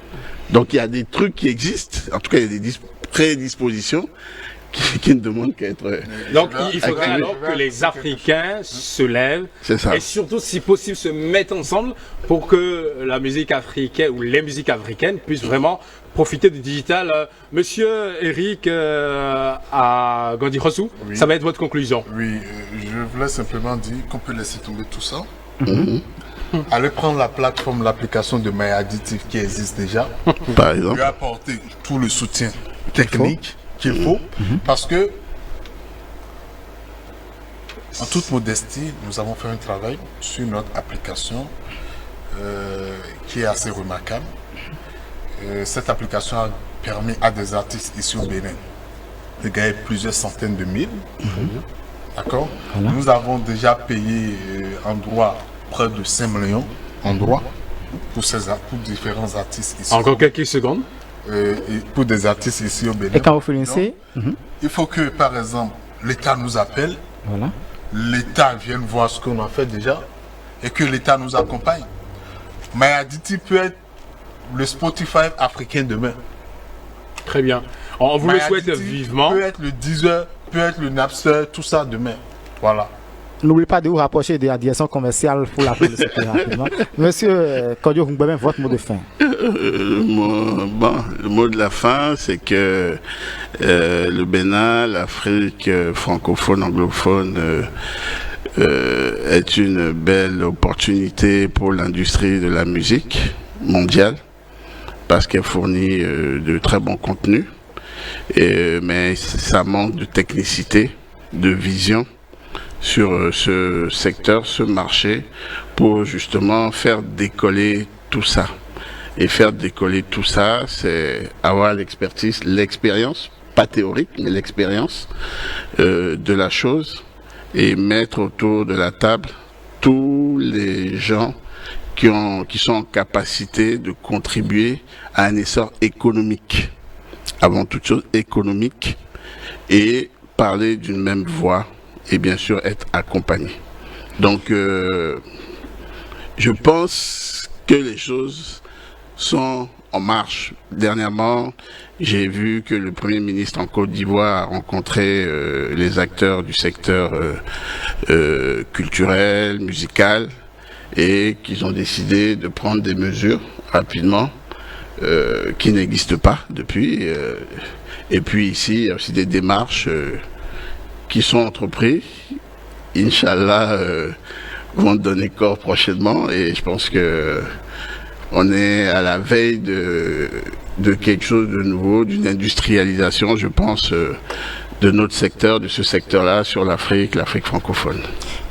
Donc il y a des trucs qui existent, en tout cas il y a des prédispositions qui ne demandent qu'à être... Donc il faudrait alors que les Africains se lèvent, et surtout si possible se mettent ensemble pour que la musique africaine ou les musiques africaines puissent vraiment profiter du digital. Monsieur Eric à Gandhi Rossou, ça va être votre conclusion. Oui, je voulais simplement dire qu'on peut laisser tomber tout ça. Allez prendre la plateforme, l'application de MyAdditive qui existe déjà. Par exemple. Lui apporter tout le soutien technique qu'il faut. Parce que, en toute modestie, nous avons fait un travail sur notre application qui est assez remarquable. Cette application a permis à des artistes ici au Bénin de gagner plusieurs centaines de mille. D'accord. Nous avons déjà payé en droit près de 5 millions en droit pour différents artistes ici. Encore quelques secondes. Et pour des artistes ici au Bénin. Et quand vous finissez, il faut que, par exemple, l'État nous appelle, l'État vienne voir ce qu'on a fait déjà et que l'État nous accompagne. MyAdditive peut être le Spotify africain demain. Très bien. On vous le souhaite vivement. Peut être le Deezer, peut être le Napster, tout ça demain. Voilà. N'oubliez pas de vous rapprocher de la direction commerciale pour la police. Monsieur Kodjo, vous pouvez votre mot de fin. Le mot de la fin, c'est que le Bénin, l'Afrique francophone, anglophone, est une belle opportunité pour l'industrie de la musique mondiale. parce qu'elle fournit de très bons contenus, mais ça manque de technicité, de vision sur ce secteur, ce marché, pour justement faire décoller tout ça. Et faire décoller tout ça, c'est avoir l'expertise, l'expérience, pas théorique, mais l'expérience de la chose, et mettre autour de la table tous les gens qui sont en capacité de contribuer à un essor économique, avant toute chose économique, et parler d'une même voix, et bien sûr être accompagné. Donc je pense que les choses sont en marche. Dernièrement, j'ai vu que le Premier ministre en Côte d'Ivoire a rencontré les acteurs du secteur culturel, musical, et qu'ils ont décidé de prendre des mesures rapidement qui n'existent pas depuis. Et puis ici, il y a aussi des démarches qui sont entreprises. Inch'Allah, vont donner corps prochainement, et je pense que on est à la veille de quelque chose de nouveau, d'une industrialisation, je pense, de notre secteur, de ce secteur-là, sur l'Afrique francophone.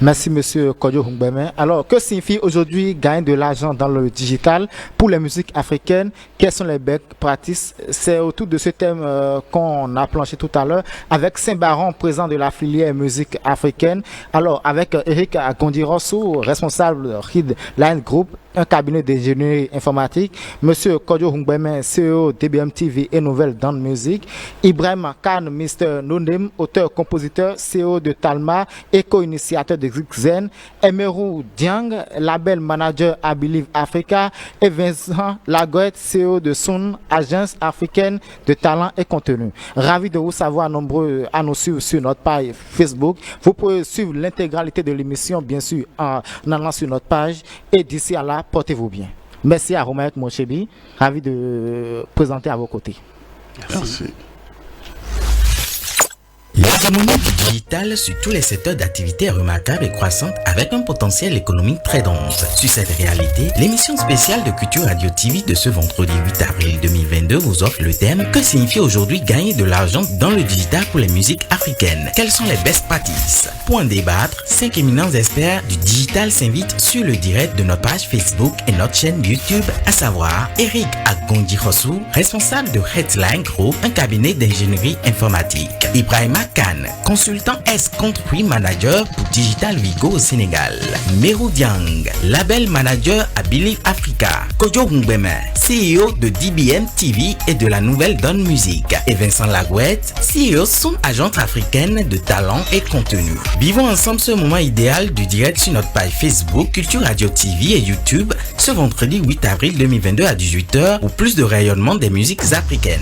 Merci, Monsieur Kodjo Hungbeme. Alors, que signifie aujourd'hui gagner de l'argent dans le digital pour les musiques africaines? Quelles sont les best practices? C'est autour de ce thème qu'on a planché tout à l'heure avec Saint-Baron, président de la filière musique africaine. Alors, avec Eric Agondi-Rossou, responsable de Reed Line Group, un cabinet d'ingénierie informatique, Monsieur Kodjo Hungbeme, CEO DBM TV et Nouvelle dans Musique, Ibrahim Khan, Mr. Nondim, auteur-compositeur, CEO de Talma et co-initiateur de Xen, Emerou Diang, label manager à Believe Africa, et Vincent Lagoette, CEO de Sun, agence africaine de talent et contenu. Ravi de vous savoir nombreux à nous suivre sur notre page Facebook. Vous pouvez suivre l'intégralité de l'émission, bien sûr, en allant sur notre page, et d'ici à là, portez-vous bien. Merci à Romain Mochebi, ravi de présenter à vos côtés. Merci. L'hégémonie digitale sur tous les secteurs d'activité est remarquable et croissante avec un potentiel économique très dense. Sur cette réalité, l'émission spéciale de Culture Radio TV de ce vendredi 8 avril 2022 vous offre le thème « Que signifie aujourd'hui gagner de l'argent dans le digital pour les musiques africaines? Quelles sont les best practices ?» Pour en débattre, 5 éminents experts du digital s'invitent sur le direct de notre page Facebook et notre chaîne YouTube, à savoir Eric Agondi-Rossou, responsable de Headline Group, un cabinet d'ingénierie informatique, Ibrahim Khan, consultant S-Country Manager pour Digital Vigo au Sénégal, Merou Diang, label manager à Believe Africa, Kodjo Hungbeme, CEO de DBM TV et de la Nouvelle Donne Musique, et Vincent Lagoette, CEO Sun, agente africaine de talent et contenu. Vivons ensemble ce moment idéal du direct sur notre page Facebook, Culture Radio TV et YouTube, ce vendredi 8 avril 2022 à 18h pour plus de rayonnement des musiques africaines.